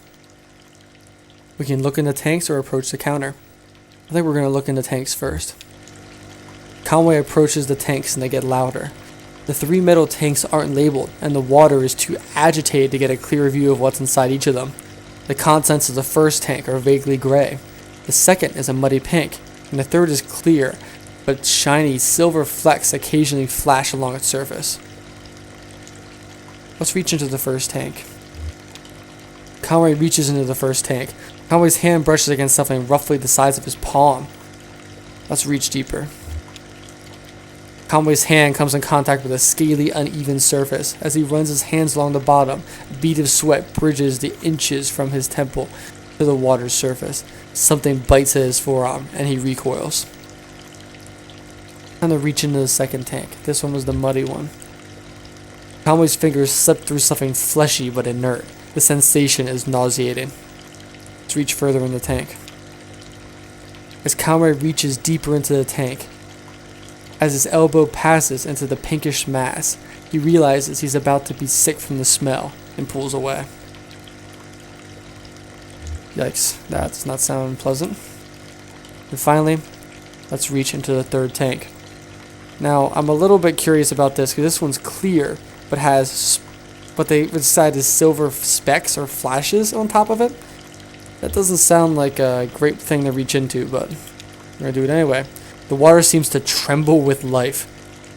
We can look in the tanks or approach the counter. I think we're going to look in the tanks first. Conway approaches the tanks and they get louder. The 3 metal tanks aren't labeled, and the water is too agitated to get a clear view of what's inside each of them. The contents of the first tank are vaguely gray. The second is a muddy pink, and the third is clear, but shiny silver flecks occasionally flash along its surface. Let's reach into the first tank. Conway reaches into the first tank. Conway's hand brushes against something roughly the size of his palm. Let's reach deeper. Conway's hand comes in contact with a scaly, uneven surface. As he runs his hands along the bottom, a bead of sweat bridges the inches from his temple to the water's surface. Something bites at his forearm, and he recoils. Time to reach into the second tank. This one was the muddy one. Conway's fingers slip through something fleshy but inert. The sensation is nauseating. Let's reach further in the tank. As Conway reaches deeper into the tank, as his elbow passes into the pinkish mass, he realizes he's about to be sick from the smell and pulls away. Yikes, that does not sound pleasant. And finally, let's reach into the third tank. Now, I'm a little bit curious about this because this one's clear, but has what they decide is silver specks or flashes on top of it. That doesn't sound like a great thing to reach into, but we're going to do it anyway. The water seems to tremble with life.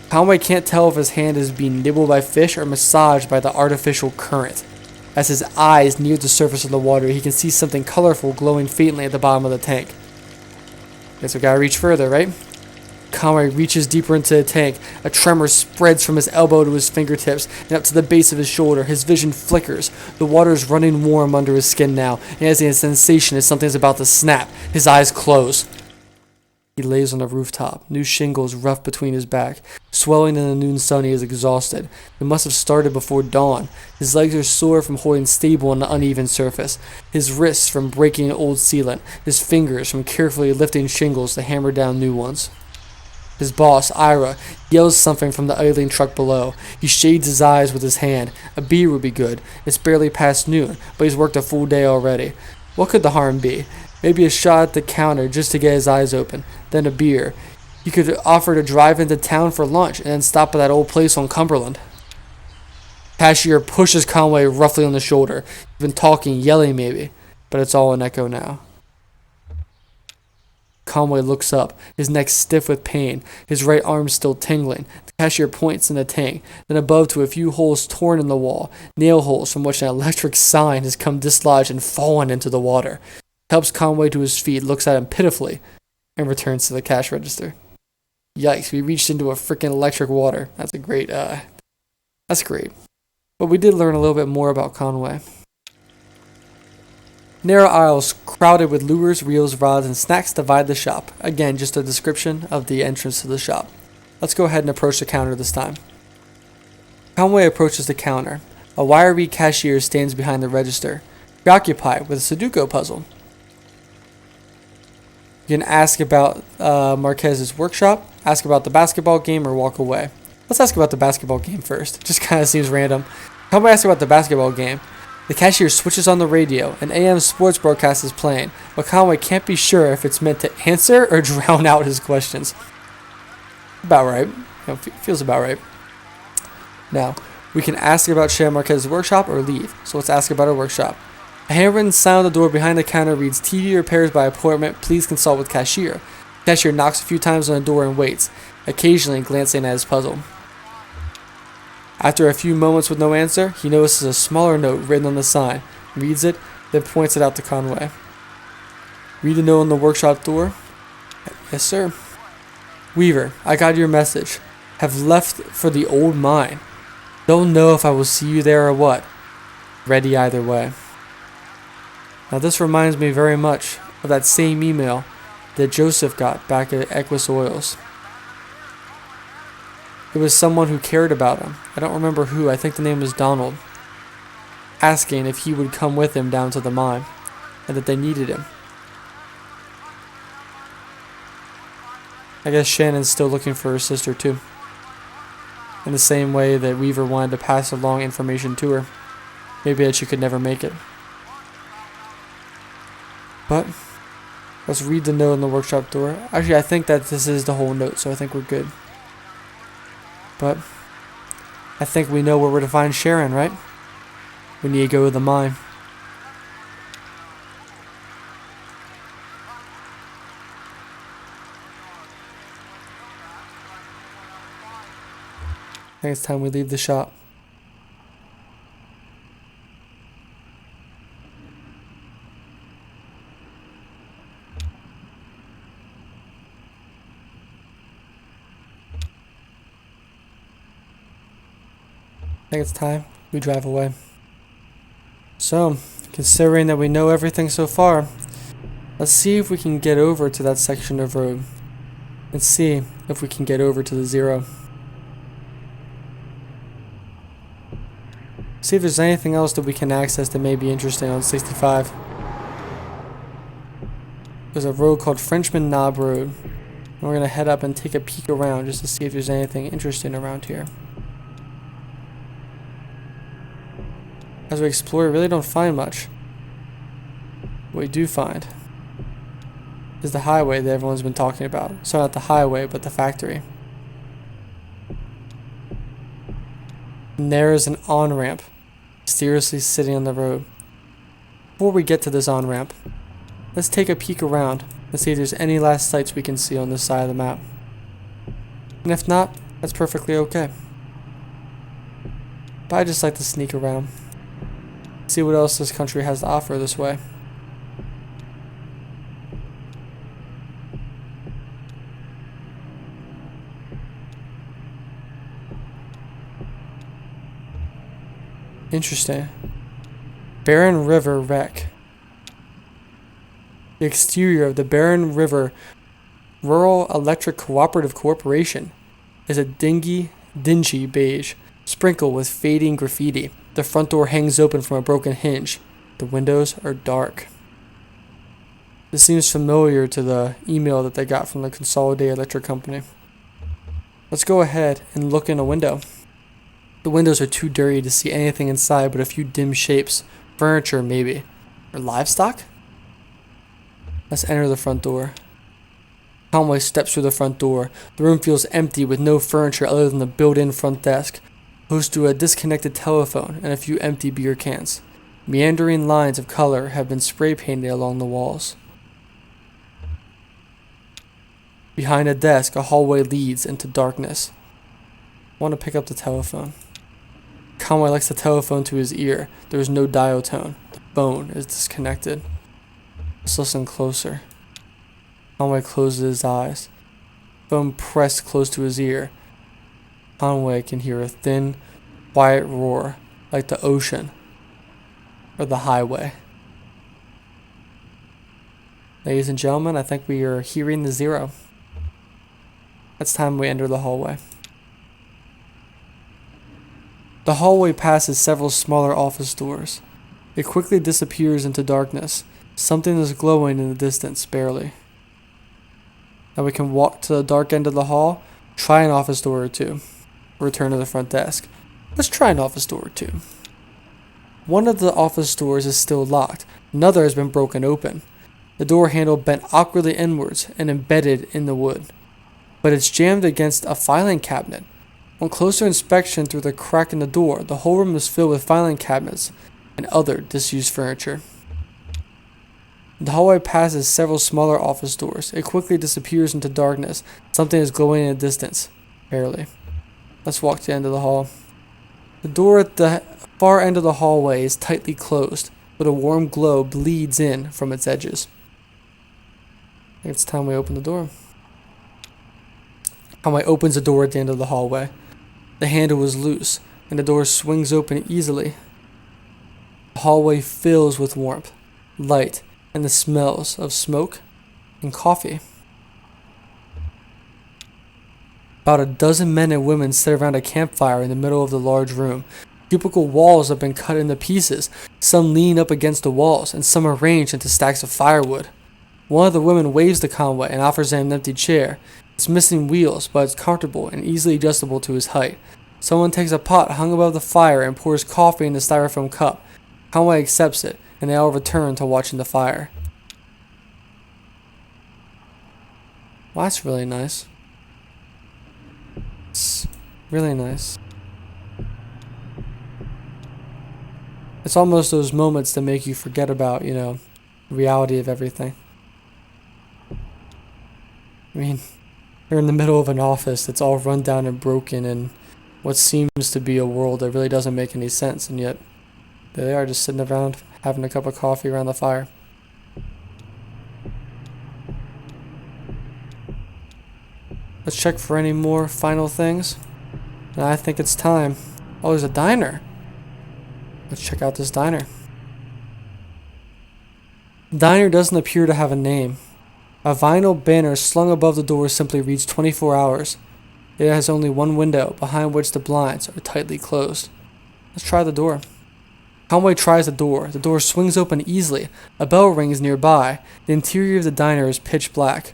Conway can't tell if his hand is being nibbled by fish or massaged by the artificial current. As his eyes near the surface of the water, he can see something colorful glowing faintly at the bottom of the tank. Guess we gotta reach further, right? Conway reaches deeper into the tank. A tremor spreads from his elbow to his fingertips and up to the base of his shoulder. His vision flickers. The water is running warm under his skin now, and he has the sensation that something's about to snap. His eyes close. He lays on the rooftop, new shingles rough between his back. Swelling in the noon sun, he is exhausted. It must have started before dawn. His legs are sore from holding stable on the uneven surface. His wrists from breaking an old sealant. His fingers from carefully lifting shingles to hammer down new ones. His boss, Ira, yells something from the idling truck below. He shades his eyes with his hand. A beer would be good. It's barely past noon, but he's worked a full day already. What could the harm be? Maybe a shot at the counter just to get his eyes open. Then a beer. He could offer to drive into town for lunch and then stop at that old place on Cumberland. Cashier pushes Conway roughly on the shoulder. He's been talking, yelling maybe, but it's all an echo now. Conway looks up, his neck stiff with pain, his right arm still tingling. The cashier points in the tank, then above to a few holes torn in the wall, nail holes from which an electric sign has come dislodged and fallen into the water. Helps Conway to his feet, looks at him pitifully, and returns to the cash register. Yikes, we reached into a freaking electric water. That's great. But we did learn a little bit more about Conway. Narrow aisles crowded with lures, reels, rods, and snacks divide the shop. Again, just a description of the entrance to the shop. Let's go ahead and approach the counter this time. Conway approaches the counter. A wiry cashier stands behind the register, preoccupied with a Sudoku puzzle. You can ask about Marquez's workshop, ask about the basketball game, or walk away. Let's ask about the basketball game first. It just kind of seems random. Conway asks about the basketball game. The cashier switches on the radio. An AM sports broadcast is playing, but Conway can't be sure if it's meant to answer or drown out his questions. About right. Feels about right. Now, we can ask about Sharon Marquez's workshop or leave. So let's ask about her workshop. A handwritten sign on the door behind the counter reads, TV repairs by appointment, please consult with cashier. The cashier knocks a few times on the door and waits, occasionally glancing at his puzzle. After a few moments with no answer, he notices a smaller note written on the sign, reads it, then points it out to Conway. Read the note on the workshop door? Yes, sir. Weaver, I got your message. Have left for the old mine. Don't know if I will see you there or what. Ready either way. Now this reminds me very much of that same email that Joseph got back at Equus Oils. It was someone who cared about him. I don't remember who, I think the name was Donald. Asking if he would come with him down to the mine, and that they needed him. I guess Shannon's still looking for her sister too. In the same way that Weaver wanted to pass along information to her. Maybe that she could never make it. But let's read the note on the workshop door. Actually, I think that this is the whole note, so I think we're good. But I think we know where we're to find Sharon, right? We need to go to the mine. think it's time we leave the shop. I think it's time we drive away. So, considering that we know everything so far, let's see if we can get over to that section of road and see if we can get over to the Zero. See if there's anything else that we can access that may be interesting on 65. There's a road called Frenchman Knob Road. And we're going to head up and take a peek around just to see if there's anything interesting around here. As we explore, we really don't find much. What we do find is the highway that everyone's been talking about. So not the highway, but the factory. And there is an on-ramp mysteriously sitting on the road. Before we get to this on-ramp, let's take a peek around and see if there's any last sights we can see on this side of the map. And if not, that's perfectly okay. But I just like to sneak around, see what else this country has to offer this way. Interesting. Barren River wreck. The exterior of the Barren River Rural Electric Cooperative Corporation is a dingy beige, sprinkled with fading graffiti. The front door hangs open from a broken hinge. The windows are dark. This seems familiar to the email that they got from the Consolidated Electric Company. Let's go ahead and look in a window. The windows are too dirty to see anything inside but a few dim shapes. Furniture, maybe. Or livestock? Let's enter the front door. Conway steps through the front door. The room feels empty with no furniture other than the built-in front desk, close to a disconnected telephone and a few empty beer cans. Meandering lines of color have been spray painted along the walls. Behind a desk, a hallway leads into darkness. I want to pick up the telephone. Conway likes the telephone to his ear. There is no dial tone. The phone is disconnected. Let's listen closer. Conway closes his eyes. Phone pressed close to his ear. Conway can hear a thin, quiet roar like the ocean or the highway. Ladies and gentlemen, I think we are hearing the Zero. It's time we enter the hallway. The hallway passes several smaller office doors. It quickly disappears into darkness. Something is glowing in the distance, barely. Now we can walk to the dark end of the hall, try an office door or two, return to the front desk. Let's try an office door or two. One of the office doors is still locked. Another has been broken open. The door handle bent awkwardly inwards and embedded in the wood. But it's jammed against a filing cabinet. On closer inspection through the crack in the door, the whole room is filled with filing cabinets and other disused furniture. The hallway passes several smaller office doors. It quickly disappears into darkness. Something is glowing in the distance. Barely. Let's walk to the end of the hall. The door at the far end of the hallway is tightly closed, but a warm glow bleeds in from its edges. I think it's time we open the door. Conway opens the door at the end of the hallway. The handle is loose, and the door swings open easily. The hallway fills with warmth, light, and the smells of smoke and coffee. About a dozen men and women sit around a campfire in the middle of the large room. Cubicle walls have been cut into pieces. Some lean up against the walls, and some are arranged into stacks of firewood. One of the women waves to Conway and offers him an empty chair. It's missing wheels, but it's comfortable and easily adjustable to his height. Someone takes a pot hung above the fire and pours coffee in the styrofoam cup. Conway accepts it, and they all return to watching the fire. Well, that's really nice. It's really nice. It's almost those moments that make you forget about, the reality of everything. I mean, you're in the middle of an office that's all run down and broken, and what seems to be a world that really doesn't make any sense, and yet there they are, just sitting around having a cup of coffee around the fire. Let's check for any more final things. And I think it's time. Oh, there's a diner. Let's check out this diner. The diner doesn't appear to have a name. A vinyl banner slung above the door simply reads 24 hours. It has only one window, behind which the blinds are tightly closed. Let's try the door. Conway tries the door. The door swings open easily. A bell rings nearby. The interior of the diner is pitch black.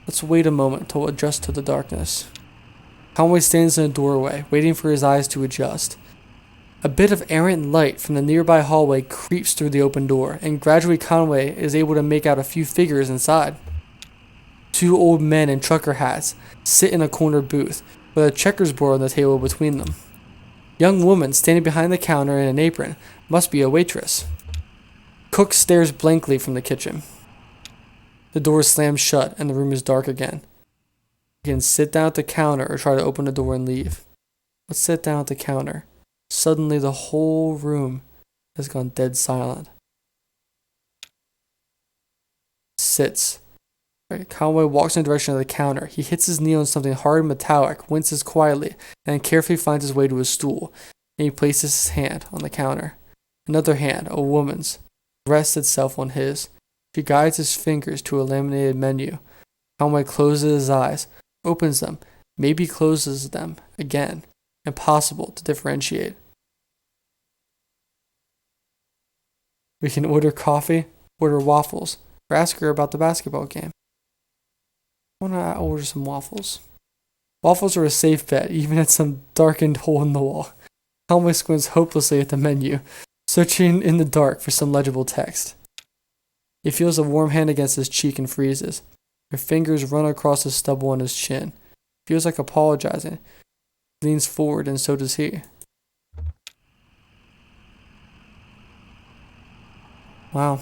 Let's wait a moment to adjust to the darkness. Conway stands in a doorway, waiting for his eyes to adjust. A bit of errant light from the nearby hallway creeps through the open door, and gradually Conway is able to make out a few figures inside. Two old men in trucker hats sit in a corner booth, with a checkers board on the table between them. Young woman standing behind the counter in an apron must be a waitress. Cook stares blankly from the kitchen. The door slams shut and the room is dark again. You can sit down at the counter or try to open the door and leave. Let's sit down at the counter. Suddenly the whole room has gone dead silent. Sits. Right, Conway walks in the direction of the counter. He hits his knee on something hard and metallic, winces quietly, and carefully finds his way to his stool. And he places his hand on the counter. Another hand, a woman's, rests itself on his. She guides his fingers to a laminated menu. Conway closes his eyes, opens them, maybe closes them again. Impossible to differentiate. We can order coffee, order waffles, or ask her about the basketball game. I want to order some waffles. Waffles are a safe bet, even at some darkened hole in the wall. Conway squints hopelessly at the menu, searching in the dark for some legible text. He feels a warm hand against his cheek and freezes. Her fingers run across the stubble on his chin. Feels like apologizing. Leans forward, and so does he. Wow.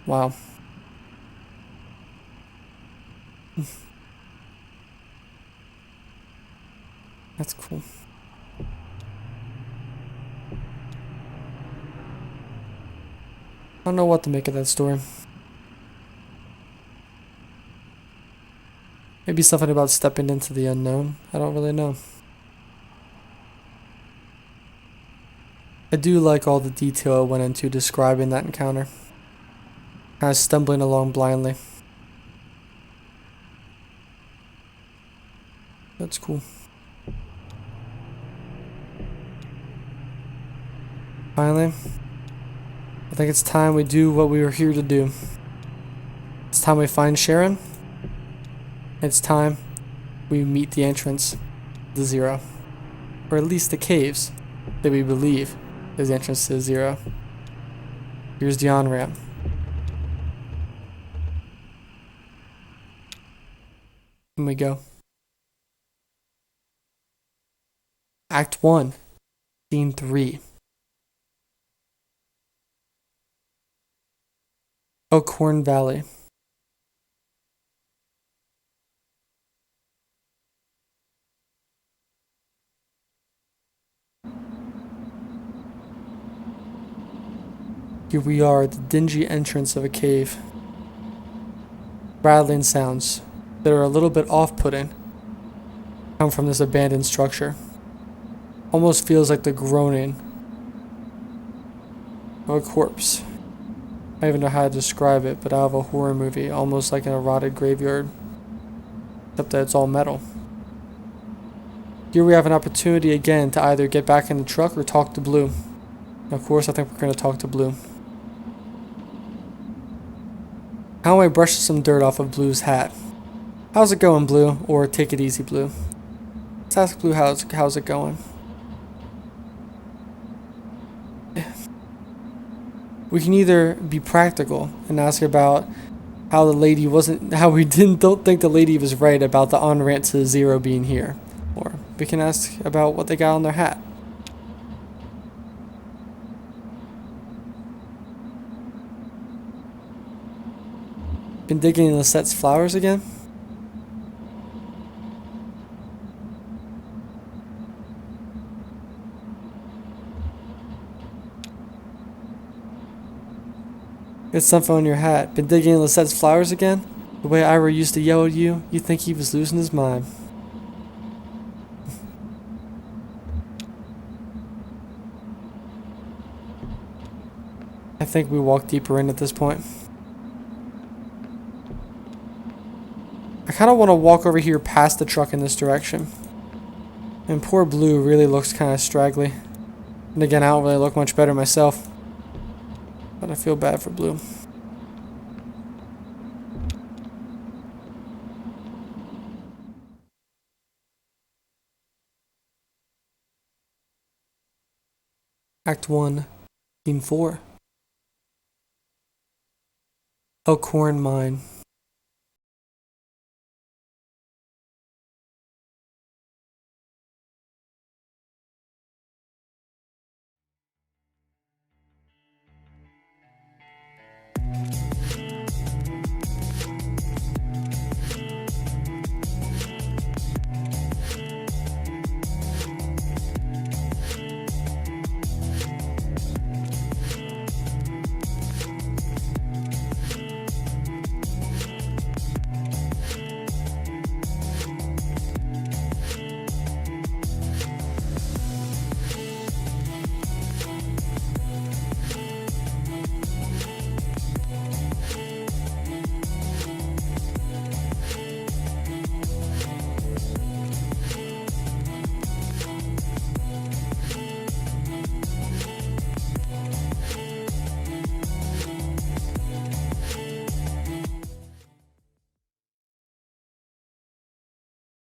Wow. That's cool. I don't know what to make of that story. Maybe something about stepping into the unknown. I don't really know. I do like all the detail it went into describing that encounter. Kind of stumbling along blindly. That's cool. Finally, I think it's time we do what we were here to do. It's time we find Sharon. It's time we meet the entrance to Zero. Or at least the caves that we believe is the entrance to Zero. Here's the on-ramp. Here we go. Act 1, Scene 3. Elkhorn Valley. Here we are at the dingy entrance of a cave. Rattling sounds that are a little bit off-putting come from this abandoned structure. Almost feels like the groaning of a corpse. I don't even know how to describe it, but out of a horror movie, almost like an eroded graveyard. Except that it's all metal. Here we have an opportunity again to either get back in the truck or talk to Blue. And of course, I think we're going to talk to Blue. Conway brushes some dirt off of Blue's hat. How's it going, Blue? Or take it easy, Blue. Let's ask Blue how's it going. We can either be practical and ask about how the lady don't think the lady was right about the on-ramp to Zero being here. Or we can ask about what they got on their hat. Been digging in Lisette's flowers again? Got something on your hat. Been digging in Lisette's flowers again? The way Ira used to yell at you, you'd think he was losing his mind. I think we walk deeper in at this point. I kind of want to walk over here past the truck in this direction. And poor Blue really looks kind of straggly. And again, I don't really look much better myself. But I feel bad for Blue. Act 1, Scene 4. Elkhorn Mine.